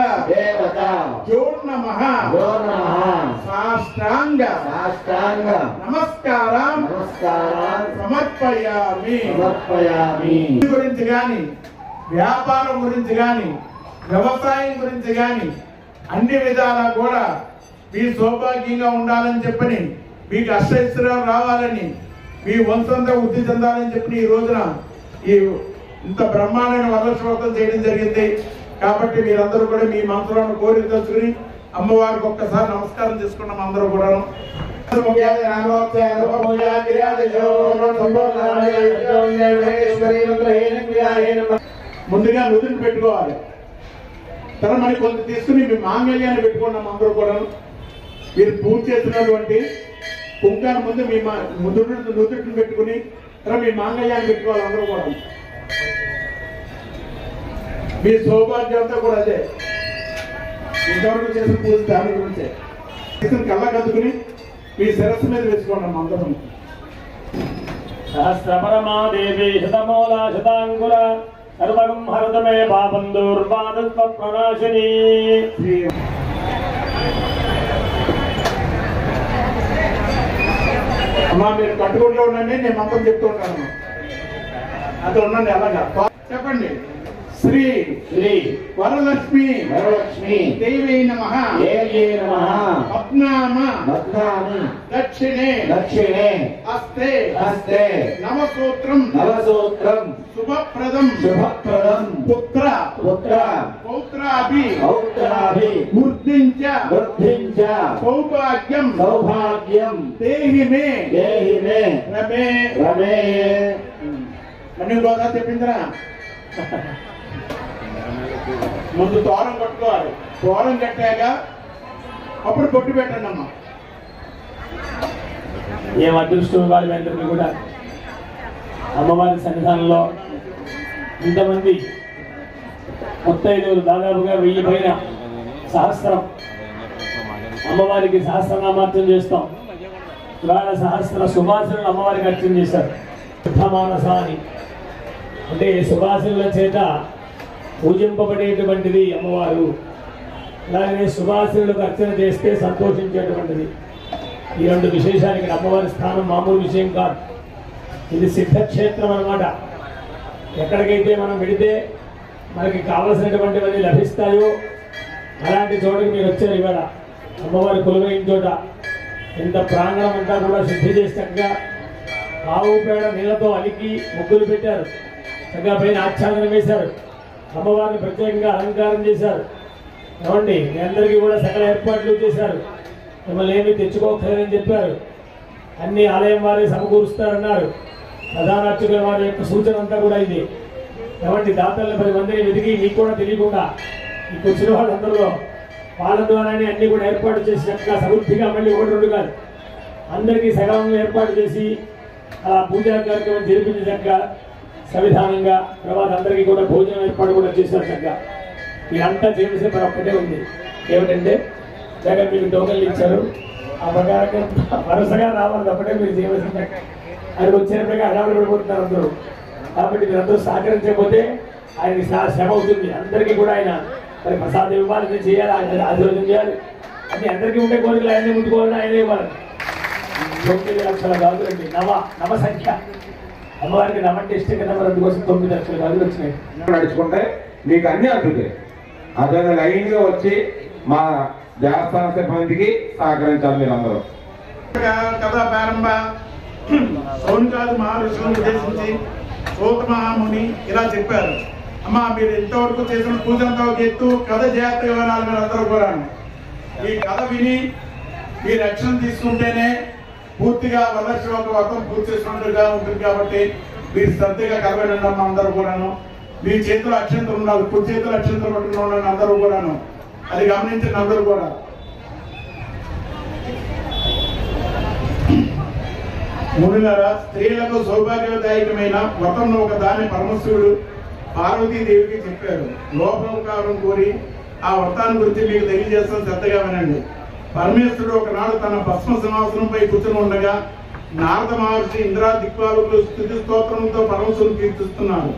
జోర్నమః సాష్టాంగ నమస్కారం సమర్పయామి. గురించి గాని, వ్యాపారం గురించి గాని, వ్యవసాయం గురించి గాని అన్ని విధాలా కూడా మీ సౌభాగ్యంగా ఉండాలని చెప్పని, మీకు అష్టైశ్వర్యాలు రావాలని, మీ వంశంతో వృద్ధి చెందాలని చెప్పి ఈ రోజున ఈ ఇంత బ్రహ్మాండమైన వరలక్ష్మోత్సవం చేయడం జరిగింది. కాబట్టి మీరందరూ కూడా మీ మనసులను కోరిక తెలుసుకుని అమ్మవారికి ఒక్కసారి నమస్కారం చేసుకున్నాం అందరూ కూడాను. ముందుగా నుదురు పెట్టుకోవాలి. తర్వాత మరి కొంత తీసుకుని మీ మాంగళ్యాన్ని పెట్టుకున్నాం అందరూ కూడాను. మీరు పూజ చేసినటువంటి కుంకాన్ని ముందు మీ నుదుటిని పెట్టుకుని తర్వాత మీ మాంగళ్యాన్ని పెట్టుకోవాలి అందరూ కూడా. మీ సౌభాగ్యం అంతా కూడా అదే. ఇంతవరకు చేసిన పూజ దాని గురించే. కళ్ళ కద్దుకుని మీ శిరస్సు మీద వేసుకోండి అందరం. సహస్రపరమాదేవి శతమూల శతాంకుర సర్వగం హరతమే పాపం దూర్వాదత్వ ప్రణాశిని. అమ్మా మీరు కట్టుకుంటూ ఉండండి, నేను మంత్రం చెప్తూ ఉంటాను. అది ఉండండి అలాగా. చెప్పండి. శ్రీ శ్రీ వరలక్ష్మి వరలక్ష్మి దేవై నమః దేవ్యై నమః పద్నామ భద్రామి దక్షిణే దక్షిణే హస్తే హస్తే నవసూత్రం నవసూత్రం శుభప్రదం శుభప్రదం పుత్ర పుత్ర పౌత్రాభి పౌత్రాభి వృద్ధించ వృద్ధించ సౌభాగ్యం సౌభాగ్యం దేహి మే దేహి మే రమే రమే అన్ని బాగా చెప్పిందిరా ముందు తోరం కట్టుకోవాలి తోరం కట్టాక అప్పుడు పొట్టు పెట్టండి అమ్మా ఏం అదృష్టం వాళ్ళందరికీ కూడా అమ్మవారి సన్నిధానంలో ఇంతమంది ముత్తైదువులు దాదాపుగా 1000 పైన సహస్రం అమ్మవారికి సహస్రనామార్చన చేస్తాం. ఇవాళ సహస్ర సుభాషణలు అమ్మవారికి అర్చన చేశారు. శుద్ధమానసాని అంటే సుభాషణల చేత పూజింపబడేటువంటిది అమ్మవారు. అలాగే సుభాషణలకు అర్చన చేస్తే సంతోషించేటువంటిది. ఈ 2 విశేషాలు. ఇక్కడ అమ్మవారి స్థానం మామూలు విషయం కాదు. ఇది సిద్ధక్షేత్రం అన్నమాట. ఎక్కడికైతే మనం వెళితే మనకి కావలసినటువంటివన్నీ లభిస్తాయో అలాంటి చోటకి మీరు వచ్చారు. ఇవాళ అమ్మవారి కొలువైన చోట ఎంత ప్రాంగణం అంతా కూడా శుద్ధి చేసి చక్కగా ఆవు పేడ నీళ్ళతో అలికి ముగ్గులు పెట్టారు. చక్కగా పైన ఆచ్ఛాదన వేశారు. అమ్మవారిని ప్రత్యేకంగా అలంకారం చేశారు. ఏమండి మీ అందరికీ కూడా సకల ఏర్పాట్లు చేశారు. మిమ్మల్ని ఏమీ తెచ్చుకోకలేదని చెప్పారు. అన్ని ఆలయం వారే సమకూరుస్తారన్నారు. ప్రధానార్చకుల వారి యొక్క సూచన అంతా కూడా ఇది. ఏమంటే దాతలను 10 మందిని వెతికి మీకు కూడా తెలియకుండా మీకు వచ్చిన వాళ్ళందరిలో వాళ్ళ ద్వారానే అన్ని కూడా ఏర్పాటు చేసి చక్కగా సమృద్ధిగా మళ్ళీ 1-2 కాదు అందరికీ సగంగా ఏర్పాటు చేసి ఆ పూజా కార్యక్రమం జరిపించి చక్కగా సవిధానంగా తర్వాత అందరికీ కూడా భోజనం ఏర్పాటు కూడా చేశారు. చక్కగా ఇదంతా చేసే పని ఒక్కటే ఉంది. ఏమిటంటే జగన్ మీకు టోకన్లు ఇచ్చారు. ఆ ప్రకారంగా వరుసగా రావాలి ఒకటే మీరు చేయవలసింది. అది వచ్చినప్పటికీ అడావులు పడిపోతున్నారు అందరూ. కాబట్టి మీరందరూ సహకరించకపోతే ఆయనకి శ్రమ అవుతుంది. అందరికీ కూడా ఆయన మరి ప్రసాదం ఇవ్వాలి, నేను చేయాలి, ఆయన ఆశీర్వదం చేయాలి. అది అందరికీ ఉండే కోరికలు ఆయనే ముట్టుకోవాలని ఆయనే ఇవ్వాలి. 9 లక్షల గాజులండి. నవ సంఖ్య. అమ్మవారికి నవంటే ఇష్టం కదా. మరి అందుకోసం 9 లక్షల గాజులు వచ్చినాయి. నడుచుకుంటే మీకు అన్ని అందుతాయి. అదే లైన్ గా వచ్చి మా దేవస్థాన సిబ్బందికి సహకరించాలి మీరందరూ. కథ ప్రారంభ సౌనకాది మహర్షులను ఉద్దేశించి సూత మహాముని ఇలా చెప్పారు. అమ్మా మీరు ఇంతవరకు చేసిన పూజంతో ఎత్తు కథ జాగ్రత్త వివరాలు మీరు అందరూ కూడా ఈ కథ విని మీ రక్షణ తీసుకుంటేనే పూర్తిగా వరలక్ష్మి ఒక వ్రతం పూర్తి చేసినట్టుగా ఉంటుంది. కాబట్టి మీరు శ్రద్ధగా కథ వినండి అమ్మ అందరూ కూడాను. మీ చేతిలో అక్షంతలు ఉండాలి. కుడి చేతిలో అక్షంతలు పట్టుకుని ఉండండి అందరూ కూడాను. అది గమనించండి అందరూ కూడా. మునులారా, స్త్రీలకు సౌభాగ్యదాయకమైన వ్రతంలో ఒక దాని పరమశివుడు పార్వతీదేవికి చెప్పారు. లోపకారం కోరి ఆ వ్రతాన్ని గురించి మీకు తెలియజేస్తాను, శ్రద్ధగా వినండి. పరమేశ్వరుడు ఒకనాడు తన భస్మ సింహాసనంపై కూర్చొని ఉండగా నారద మహర్షి ఇంద్రా దిక్పాలకులు స్తుతి స్తోత్రంతో పరమశివుని కీర్తిస్తున్నారు.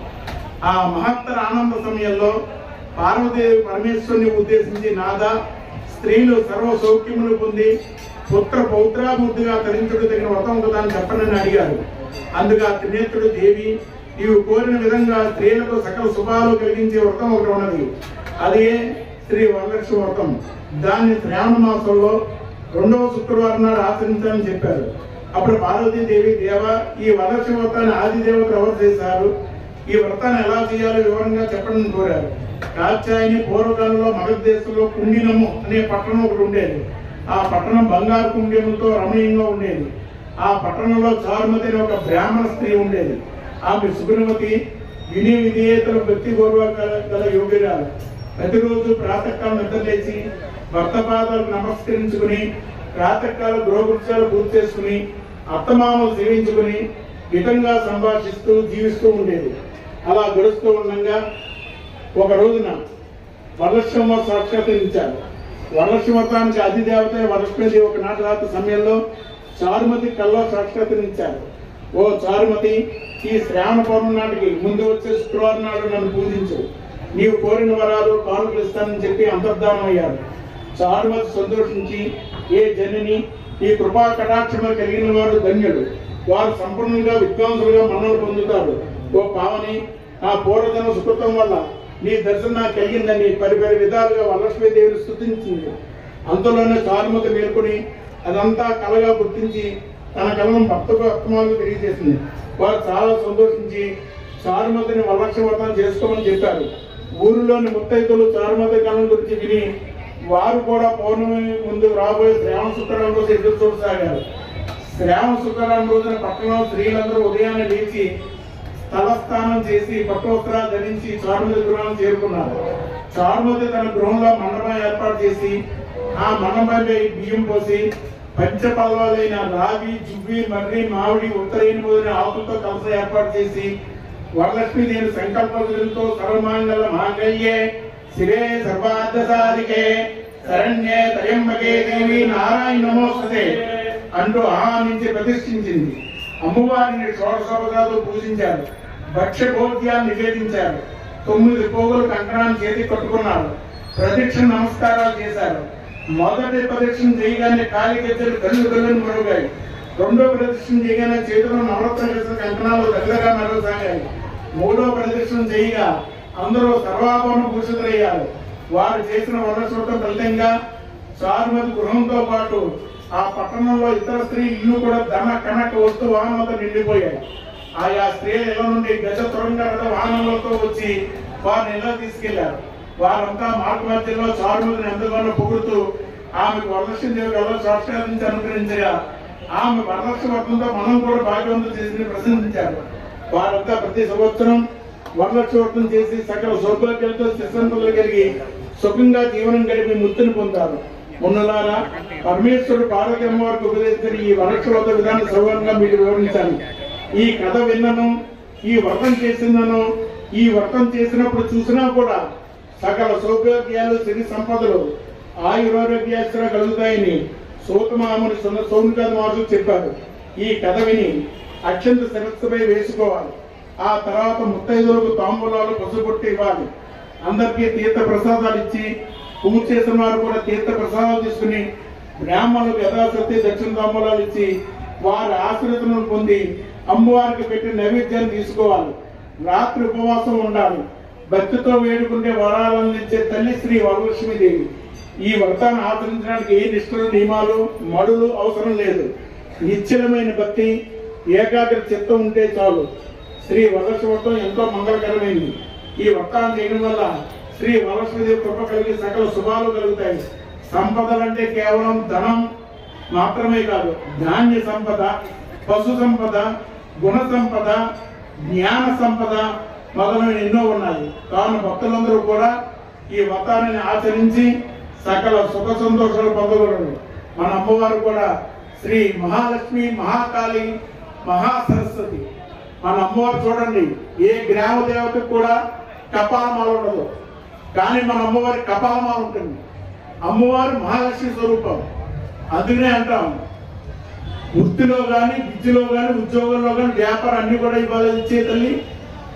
ఆ మహత్తర ఆనంద సమయంలో పార్వతీదేవి పరమేశ్వరుని ఉద్దేశించి, నాద, స్త్రీలు సర్వ సౌఖ్యములు పొంది పుత్ర పౌత్రాభివృద్ధిగా తరించుడు తగిన వ్రతం కదా అని చెప్పనని అడిగారు. అందుకు త్రినేత్రుడు, దేవి, నీవు కోరిన విధంగా స్త్రీలకు సకల శుభాలు కలిగించే వ్రతం ఒకటి ఉన్నది. అదే శ్రీ వరలక్ష్మి వ్రతం. దాన్ని శ్రావణ మాసంలో 2వ శుక్రవారం నాడు ఆచరించాలని చెప్పారు. అప్పుడు పార్వతీదేవి, దేవ, ఈ వరలక్ష్మి వ్రతాన్ని ఆదిదేవతలు ఎవరు చేశారు? ఈ వ్రతాన్ని ఎలా చేయాలో వివరంగా చెప్పడం కోరారు. కాత్యాయని పూర్వకాలంలో మగధ దేశంలో కుండినము అనే పట్టణం ఒకటి ఉండేది. ఆ పట్టణం బంగారు కుండెములతో రమణీయంగా ఉండేది. ఆ పట్టణంలో చారుమతి అనే ఒక బ్రాహ్మణ స్త్రీ ఉండేది. ఆమె సుగుణవతి, విని విధేయతలు భక్తి గౌరవ గల యోగిరాలు. ప్రతిరోజు ప్రాతకాలం నిద్రలేచి భర్త పాదాలకు నమస్కరించుకుని ప్రాతకాల గృహకృత్యాలు పూర్తి చేసుకుని అత్తమామలు సేవించుకుని మితంగా సంభాషిస్తూ జీవిస్తూ ఉండేది. అలా గడుస్తూ ఉండగా ఒక రోజున వరలక్ష్మి సాక్షాత్కరించారు. వరలక్ష్మి వ్రతానికి అధిదేవత వరలక్ష్మీదేవి ఒకనాటి రాత్రి సమయంలో చారుమతి కల్లో సాక్షాత్కరించారు. ఓ చారుమతి, ఈ శ్రావణ పౌర్ణమి నాటికి ముందు వచ్చే శుక్రవారం నాడు నన్ను పూజించు. నీవు కోరిన వరాలు కానుకలు ఇస్తానని చెప్పి అంతర్ధానం అయ్యారు. చారుమతి సంతోషించి, ఏ జనని, ఈ కృపా కటాక్షములు కలిగిన వారు ధన్యుడు. వారు సంపూర్ణంగా విద్వాంసులుగా మన్నలు పొందుతారు. ఓ పావని, ఆ పూర్వజన సుకృతం వల్ల నీ దర్శనం నాకు కలిగిందని పరిపరి విధాలుగా వరలక్ష్మీదేవిని స్తుతించింది. అంతలోనే చారుమతి మేల్కొని అదంతా కలగా గుర్తించి తన కలను భక్తుకు అర్థమాలకు తెలియజేసింది. వారు చాలా సంతోషించి చారుమతిని వరలక్ష్మి వ్రతం చేసుకోమని చెప్పారు. ఊరిలోని ముత్తైదులు చారుమతి కళం గురించి విని వారు కూడా పౌర్ణమి ముందు రాబోయే శ్రావణ శుక్రవారం రోజు ఎదురు చూడసాగారు. శ్రావణ శుక్రవారం రోజున పట్టణంలో స్త్రీలందరూ ఉదయాన్నే లేచి తలస్నానం చేసి పట్టు వస్త్రాలు ధరించి చారుమతి గృహాన్ని చేరుకున్నారు. చారుమతి తన గృహంలో మండపం ఏర్పాటు చేసి ఆ మండపంపై బియ్యం పోసి పంచపల్వాలైన రావి, జువ్వి, మర్రి, మామిడి, ఉత్తరైన మొదలైన ఆకులతో కలస ఏర్పాటు చేసి వరలక్ష్మీదేవి సంకల్పంతో సర్వమంగళ మాంగళ్యే శివే సర్వార్థ సాధికే శరణ్యే త్రయంబకే దేవి నారాయణ నమోస్తుతే అంటూ ఆహ్వానించి ప్రతిష్ఠించింది. అమ్మవారిని షోడశోపచారాలతో పూజించారు. భక్ష్య భోగ్యాలు నివేదించారు. 9 పోగులు కంకణాన్ని చేతి కట్టుకున్నారు. ప్రదక్షిణ నమస్కారాలు చేశారు. మొదటి ప్రదక్షిణ చేయగానే కాలి గజ్జలు కళ్ళు మరుగాయి. రెండో ప్రదక్షిణ చేయగానే చేతిలో నవరత్న చేసిన కంకణాలు దగ్గరగా నడవసాగాయి. మూడో ప్రదక్షిణ చేయగా అందరూ సర్వాభరణ భూషితులయ్యారు. వారు చేసిన వరలక్ష్మి ఫలితంగా చారుమతి గృహంతో పాటు ఆ పట్టణంలో ఇతర స్త్రీ ఇల్లు కూడా ధన కనక వస్తు వాహనాలతో నిండిపోయాయి. ఆయా స్త్రీల ఇళ్ల నుండి గజ తురంగ వాహనాలతో వచ్చి వారిని ఇళ్ల తీసుకెళ్లారు. వారంతా మార్గ మధ్యలో చారుమతిని ఎంతగానో పొగుడుతూ ఆమెకు వరలక్ష్మీదేవి ఎవరో సాక్షాత్కరించి అనుగ్రహించగా ఆమె వరలక్ష్మి వ్రతంతో మనం కూడా భాగ్యవంతం చేసి ప్రశంసించారు. వారంతా ప్రతి సంవత్సరం వరలక్ష్మి వ్రతం చేసి సకల సౌభాగ్యాలతో శిశంతులు కలిగి సుఖంగా జీవనం గడిపి ముక్తిని పొందారు. మున్నలారా, పరమేశ్వరుడు పార్వతి అమ్మవారికి ఉపదేశించిన ఈ వరలక్ష్మి వ్రత విధానం సౌకర్యంగా మీకు వివరించాను. ఈ కథ విన్నను, ఈ వ్రతం చేసిందను, ఈ వ్రతం చేసినప్పుడు చూసినా కూడా సకల సౌభాగ్యాలు, సిరి సంపదలు, ఆయురారోగ్యాశ్ర కలుగుతాయని సూతమాముని సౌమికాద మహర్షులు చెప్పారు. ఈ కథ విని అత్యంత శిరస్సుపై వేసుకోవాలి. ఆ తర్వాత ముత్తైదులకు తాంబూలాలు పసుపొట్టి ఇవ్వాలి. అందరికీ తీర్థ ప్రసాదాలు ఇచ్చి పూజ చేసిన వారు కూడా తీర్థ ప్రసాదాలు తీసుకుని బ్రాహ్మణులకు యథాశక్తి దక్షిణ తాంబూలాలు ఇచ్చి వారి ఆశీర్వదనం పొంది అమ్మవారికి పెట్టి నైవేద్యాన్ని తీసుకోవాలి. రాత్రి ఉపవాసం ఉండాలి. భక్తితో వేడుకుంటే వరాలు అందించే తల్లి శ్రీ వరలక్ష్మీదేవి. ఈ వ్రతాన్ని ఆచరించడానికి ఏ నిష్ఠలు, నియమాలు, మడులు అవసరం లేదు. నిశ్చలమైన భక్తి, ఏకాగ్ర చిత్తం ఉంటే చాలు. శ్రీ వరలక్ష్మి వ్రతం ఎంతో మంగళకరమైంది. ఈ వ్రతాన్ని చేయడం వల్ల శ్రీ వరలక్ష్మీదేవి కృప కలిగి సకల శుభాలు కలుగుతాయి. సంపదలంటే కేవలం ధనం మాత్రమే కాదు, ధాన్య సంపద, పశు సంపద, గుణ సంపద, జ్ఞాన సంపద మొదలైన ఎన్నో ఉన్నాయి. కావున భక్తులందరూ కూడా ఈ వ్రతాన్ని ఆచరించి సకల సుఖ సంతోషాలు పొందగలరు. మన అమ్మవారు కూడా శ్రీ మహాలక్ష్మి, మహాకాళి, మహాసరస్వతి. మన అమ్మవారు చూడండి, ఏ గ్రామ దేవతకు కూడా కపాలమాల ఉండదు, కానీ మన అమ్మవారి కపాలమాల ఉంటుంది. అమ్మవారు మహాలక్ష్మి స్వరూపం. అందుకనే అంటాం, వృత్తిలో కానీ, విద్యలో కానీ, ఉద్యోగంలో కానీ, వ్యాపారం అన్ని కూడా ఇవాళ ఇచ్చే తల్లి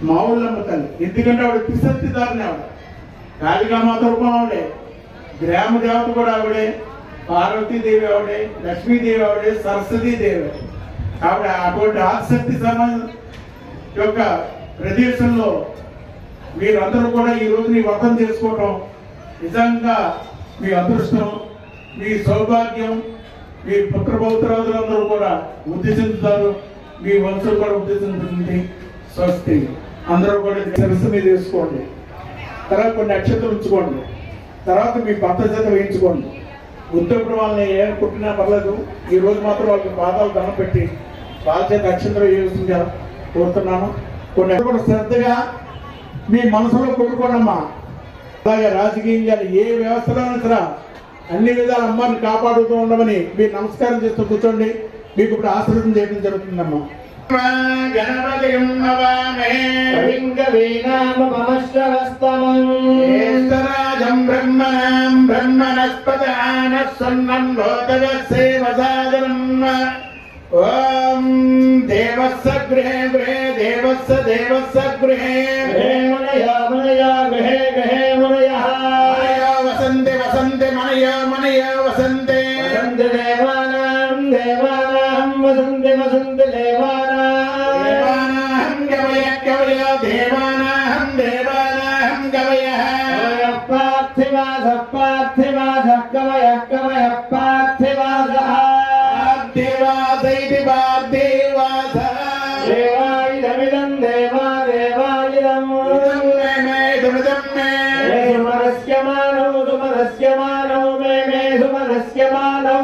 మావుళ్ళమ్మ తల్లి. ఎందుకంటే ఆవిడ త్రిశక్తిదారిని. ఆవిడ కాళికామాత రూపం ఆవిడే, గ్రామ దేవత కూడా ఆవిడే, పార్వతీదేవి ఆవిడే, లక్ష్మీదేవి ఆవిడే, సరస్వతీదేవి ఆవిడ. అటువంటి ఆసక్తి సమాజం యొక్క ప్రదేశంలో మీరందరూ కూడా ఈ రోజు నీ వ్రతం చేసుకోవటం నిజంగా మీ అదృష్టం, మీ సౌభాగ్యం. మీ పుత్ర పౌత్రాదులందరూ కూడా వృద్ధి చెందుతారు. మీ వంశం కూడా వృద్ధి చెందుతుంది. స్వస్తి. అందరూ కూడా శిరస్సు మీద వేసుకోండి. తర్వాత కొన్ని అక్షతలు ఉంచుకోండి. తర్వాత మీ భర్త చేత వేయించుకోండి. ఉద్యోగం వాళ్ళని ఏం కుట్టినా పర్లేదు. ఈ రోజు మాత్రం వాళ్ళకి పాదాలు దండం పెట్టి వాళ్ళ చేత అక్షతలు వేస్తుందిగా కోరుతున్నాను. కొన్ని కూడా శ్రద్ధగా మీ మనసులో కొట్టుకోండమ్మా. అలాగే రాజకీయంగా ఏ వ్యవస్థలో సరే అన్ని విధాల అమ్మాయిని కాపాడుతూ ఉండమని మీరు నమస్కారం చేస్తూ కూర్చోండి. మీకు ఇప్పుడు ఆశీర్వదం చేయడం జరుగుతుందమ్మా. ఓం దేవస్య గృహే గృహే దేవస్య దేవస్య గృహే మనయా గృహే గృహే మనయః వసంతే వసంతే మనయా మనయా వసంతే వసంతి దేవానాం దేవానాం వసంతి వసంతి దేవానాం దేవానాం గవయ గవయ దేవానాం దేవానాం గవయ दिविदम्मे सुमनस्यमानौ सुमनस्यमानौ मे मे सुमनस्यमानौ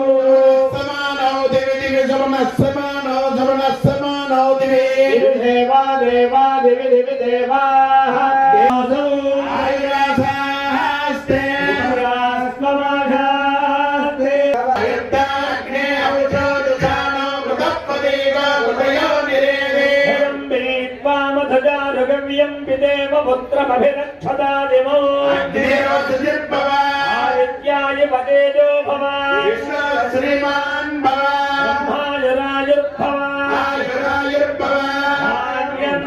समानौ दिवि दिवि सुमनस्यमानौ सुमनस्यमानौ दिवि देवा देवा दिवि दिवि देवाः देवासौ आयुरासास्ते रास्ममाघास्ते यद्दाग्ने अवचोदुसानो मृतपदेवा उदयो निरेवे वामधजारुगव्यं विदेव पुत्रमभिरक्षदादिमो अग्निरोधजिर्भवा आदित्याय पदेजो भव श्रीमान् भवा ब्रह्माय राजुर्भव आयुरायुर्भवा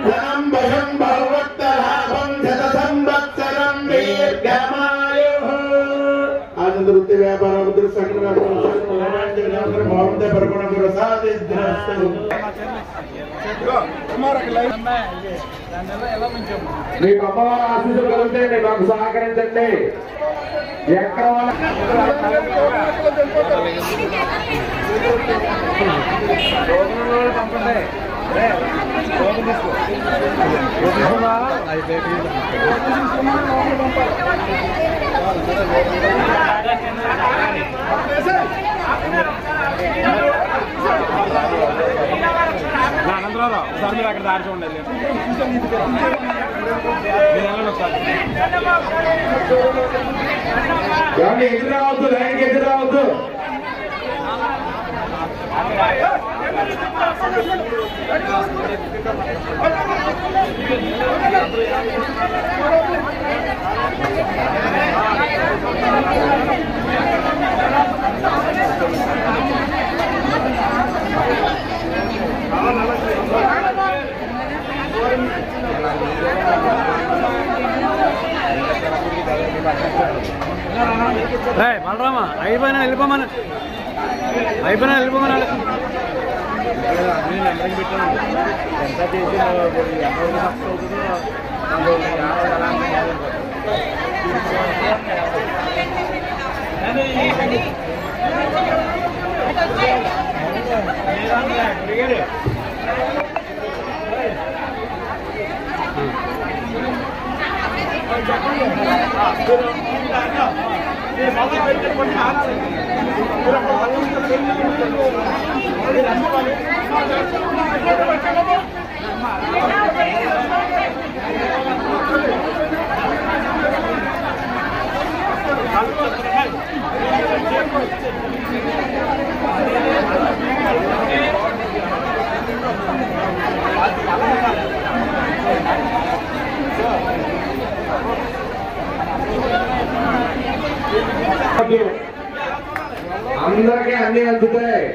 धनं भयं भवत्तलाभं शतसंवत्सरं दीर्घमायुः आनन्दवृत्ति व्यापार मुद्र सकल व्यापार भावते परगुण प्रसादिद्रस्तु మీకు అమ్మవారి ఆశీస్సులు కలుగుతాయండి. మాకు సహకరించండి. ఎక్కడ అనంతరావు ఒకసారి మీరు అక్కడ దారి చూడండి. ఎదురు రావద్దు, లైన్కి ఎదురు రావద్దు. బలరామా అయిపోయినా వెళ్ళిపోమని వెళ్ళిపోమని ఎంత చేసి అందరికీ అన్ని అందుతాయి.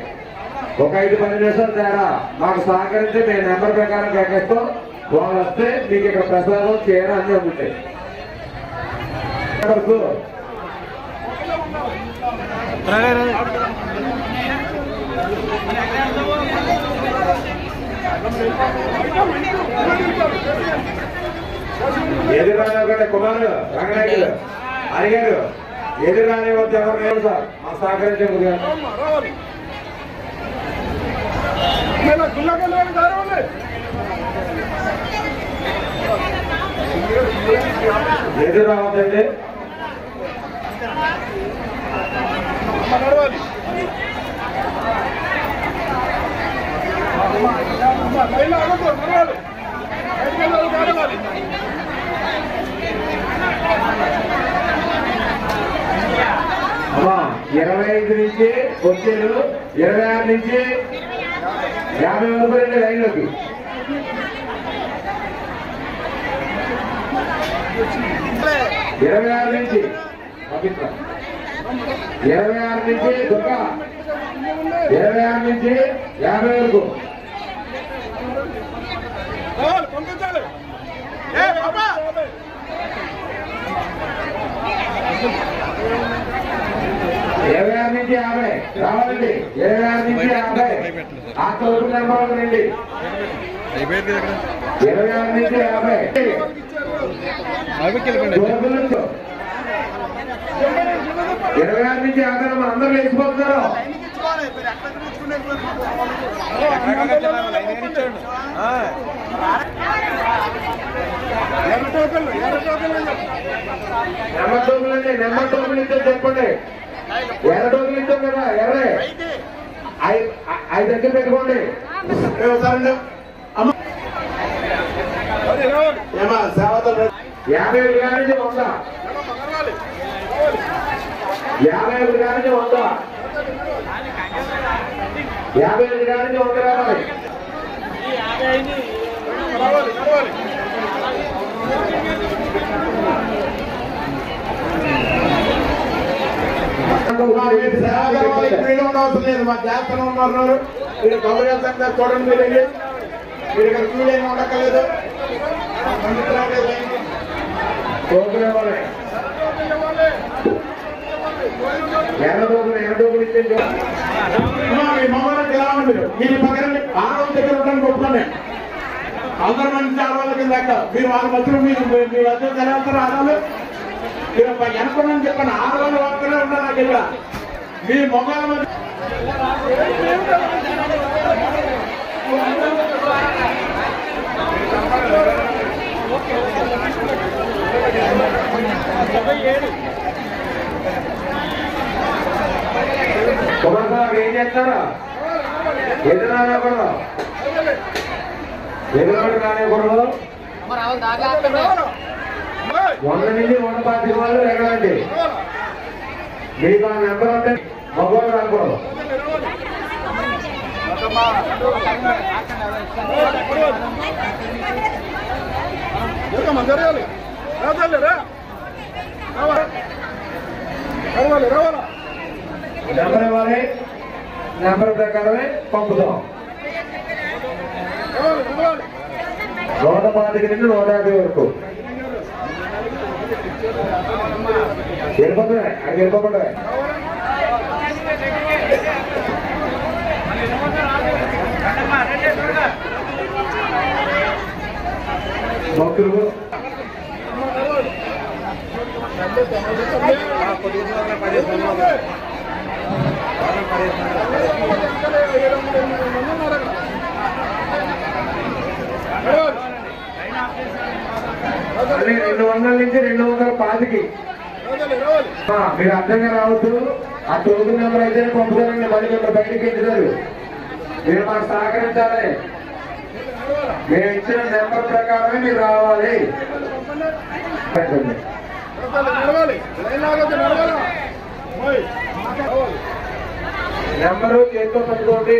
ఒక 5-10 నిమిషాలు తేడా మాకు సహకరిస్తే మేము నెంబర్ ప్రకారం కేకేస్తాం. వాళ్ళు వస్తే మీకు ఇక్కడ ప్రసాదం చీర అన్ని అందుతాయి. ఎదురు రానివ్వకండి. కుమారు రంగనాయుడు అడిగారు ఎదురు రానివ్వద్దు ఎవరు లేదు సార్. మాకు సహకరించే ఎదురు రావద్దండి. అమ్మా 25 నుంచి వచ్చారు, 26 నుంచి 50 వరకు రండి లైన్లోకి. 26 నుంచి 26 నుంచి దుర్గా, 26 నుంచి 50 వరకు. పంపించాలి. 26 నుంచి 50 రావాలండి. 26 నుంచి 50 ఆ తోపు నెంబర్ రండి. 26 నుంచి 50 తోపు నుంచి 26 నుంచి 50 అందరూ లేచిపోతున్నారు. ఎర్ర టోకన్లు నెంబర్ టోకెన్ ఇచ్చో చెప్పండి. ఎర్ర టోకెన్ ఇచ్చాం కదా, ఎర్రే అవి దగ్గర పెట్టుకోండి. ఏమా సేవతో 50 గారి నుంచి 100, 50 గారి నుంచి 100, 50 గారి నుంచి 100 రావాలి. ఉండవసరం లేదు, మా చేస్తూనే ఉన్నారు. మీరు గౌరవ సంఘ చూడండి, మీరు వెళ్ళి మీరు ఇక్కడ క్యూ లైన్ ఉండక్కర్లేదు. మీ మమ్మల్ని ఎలా ఉండదు, మీరు పక్కన ఆడవాళ్ళ దగ్గర ఉండడానికి ఒప్పుకోండి. అందరి మంది ఆడవాళ్ళ కింద మీరు వాళ్ళ మధ్యలో మీరు మీ వద్ద తెలవుతారు. ఆడవాళ్ళు మీరు వెనకొండని చెప్పండి. ఆడవాళ్ళు ఒక్కడే ఉంటారు నాకు ఇక్కడ. మీ మొగాల మధ్య కుమార్ ఏం చేస్తారా? ఎదురాకూడదు, ఎదురు రానికూడదు. 100 నుంచి 125 వాళ్ళు ఎగరండి. మీకు ఆ నెంబర్ ఉంటే మగవాళ్ళు రాకూడదు. నెంబర్ ఇవ్వాలి, నెంబర్ ప్రకారమే పంపుతాం. 125 నుండి 150 వరకు వెళ్ళిపోతున్నాయి. అది వెళ్ళిపోకుండా భక్తులు మళ్ళీ 200 నుంచి 225కి మీరు అర్థంగా రావద్దు. ఆ టోకెన్ నెంబర్ అయితే పంపుతారండి. మళ్ళీ మిమ్మల్ని బయటికి ఎంచుతారు. మీరు మాకు సహకరించాలి. మేము ఇచ్చిన నెంబర్ ప్రకారమే మీరు రావాలి. నెంబరు చేతితో పట్టుకోండి.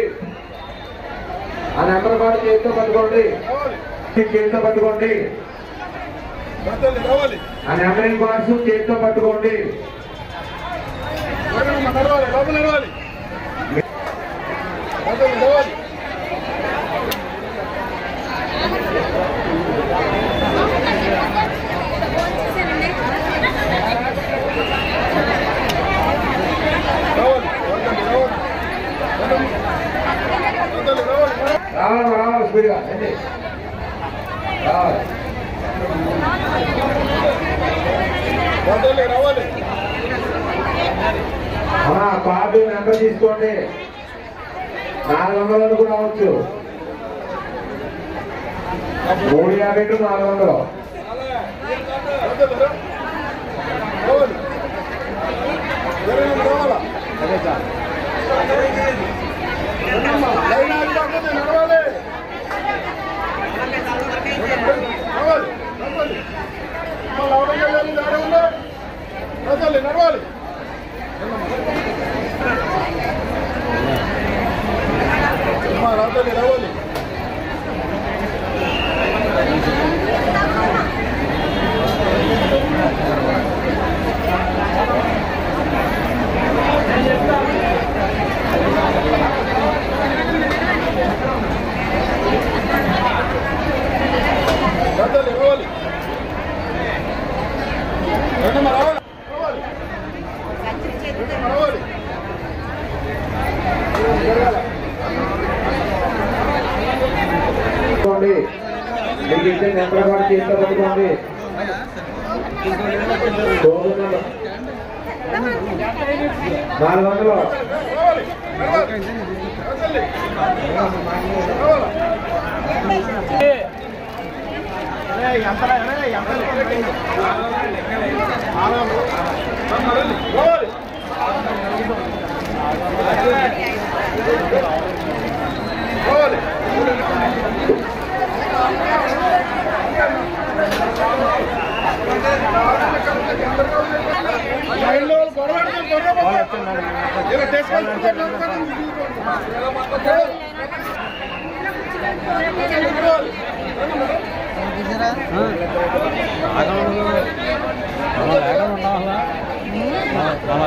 ఆ నెంబర్ కూడా చేతితో పట్టుకోండి. చేతితో పట్టుకోండి. ఆ నెంబరింగ్ బాక్స్ చేతితో పట్టుకోండి. రావాలి స్పీడ్గా రావాలి. కార్డు నెంబర్ తీసుకోండి. 400 వరకు రావచ్చు. 350 టు 400. నడవాలి. రావాలి. మీకు ఇచ్చే నెంబర్ కూడా చేతితో పట్టుకోండి. 400.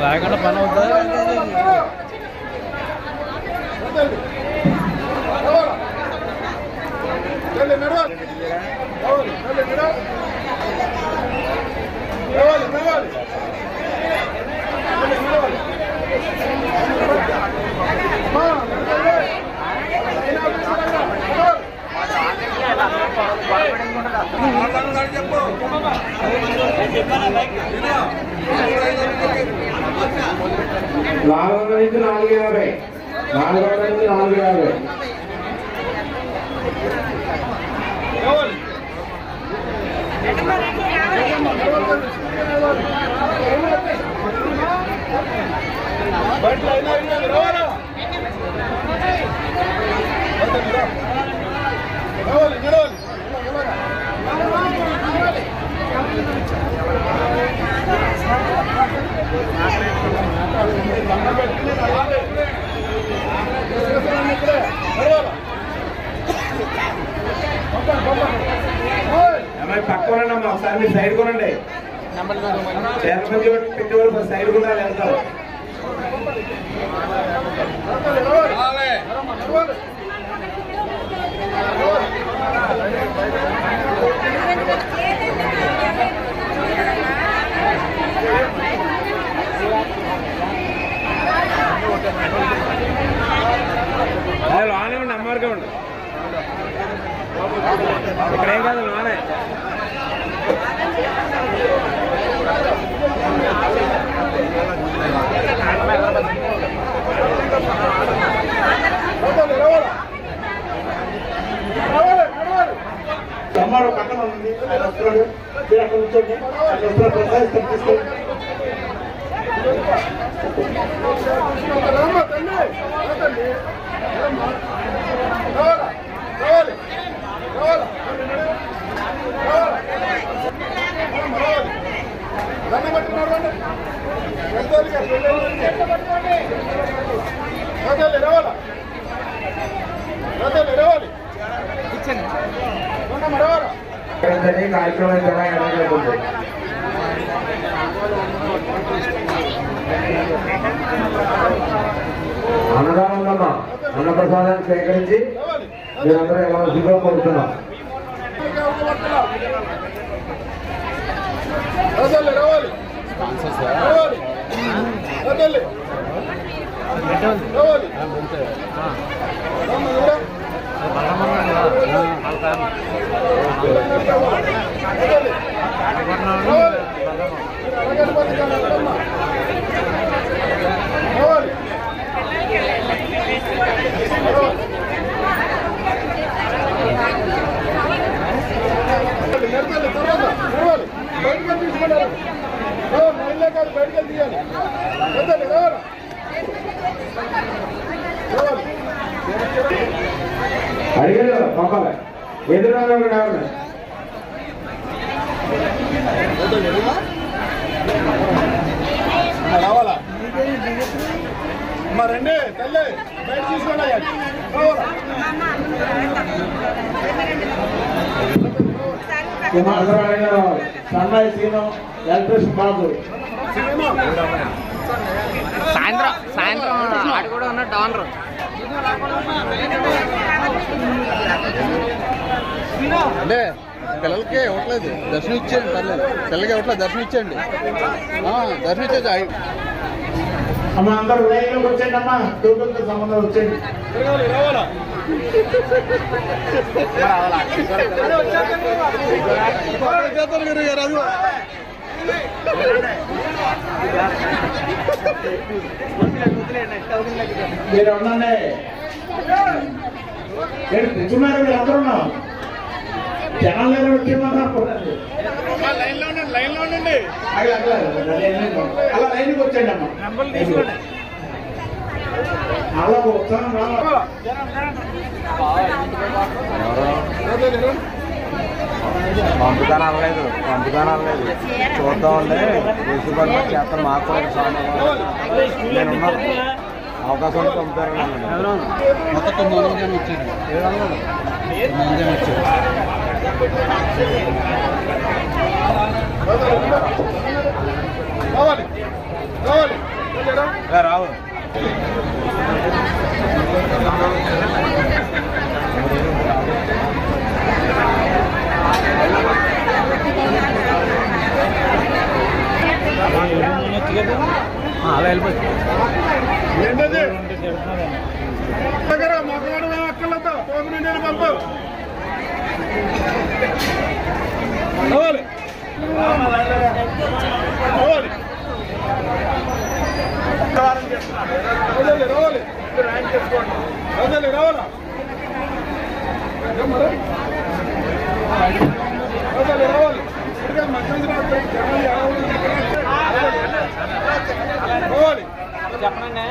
లేకుండా పని అవుతుంది. నుంచి 450 400 నుంచి 450 పక్కనమ్మా ఒకసారి మీరు సైడ్ కొనండి. పెట్టేవాళ్ళు సైడ్ కూడా వెళ్తారు. లోనే ఉండి అమ్మవారికే ఉండు. ఇక్కడేం కాదు లోనే. అమ్మారు పక్కన ఉంది, ఆయన వస్తున్నాడు. మీరు అక్కడ కూర్చోండి. ప్రసాద్ తీసుకోండి. కార్యక్రమం అన్నదానం ఉందమ్మా. అన్నప్రసాదాన్ని సేకరించి మీరందరూ ఎలా వస్తుందో కోరుతున్నాం. అడిగారు పంపాలి. ఎదురు కావాలి. రావాలా రండి తల్లి బయట తీసుకోండి. సన్నాయి సీనం ఎలక్ట్రిషన్ బాబు సాయంత్రం ఆడు కూడా ఉన్న డానర్ అంటే పిల్లలకి ఇవ్వట్లేదు, దర్శనం ఇచ్చేయండి. పర్లేదు, పిల్లలకి ఇవ్వట్లేదు, దర్శనం ఇచ్చేయండి. దర్శనం ఇచ్చేది. అమ్మ అందరూ లైన్లోకి వచ్చేయండి. అమ్మా టోకెన్తో సంబంధం వచ్చేయండి. మీరు ఉండండి. కూర్చున్నారు, మీరు అందరూ ఉన్నాం. జనాలు వచ్చేమన్నారు లైన్లో ఉండండి అలా లైన్కి వచ్చాండి అమ్మ అలా ఉత్సాహం రావాలి. పంపుతాను అనలేదు చూద్దామండి వేసుకొని చేస్తాను మాకు నేను అవకాశం ఉంటే పంపుతారు. మొత్తం 9 జనం వచ్చారు. 9 జనం వచ్చారు. రావు అలా వెళ్ళిపోయి ఏంటది మొక్కలు అక్కలతో నేను పంపు రావాలి రావాలి ర్యాంక్ చేసుకోండి రావాలా రావాలి చెప్పండి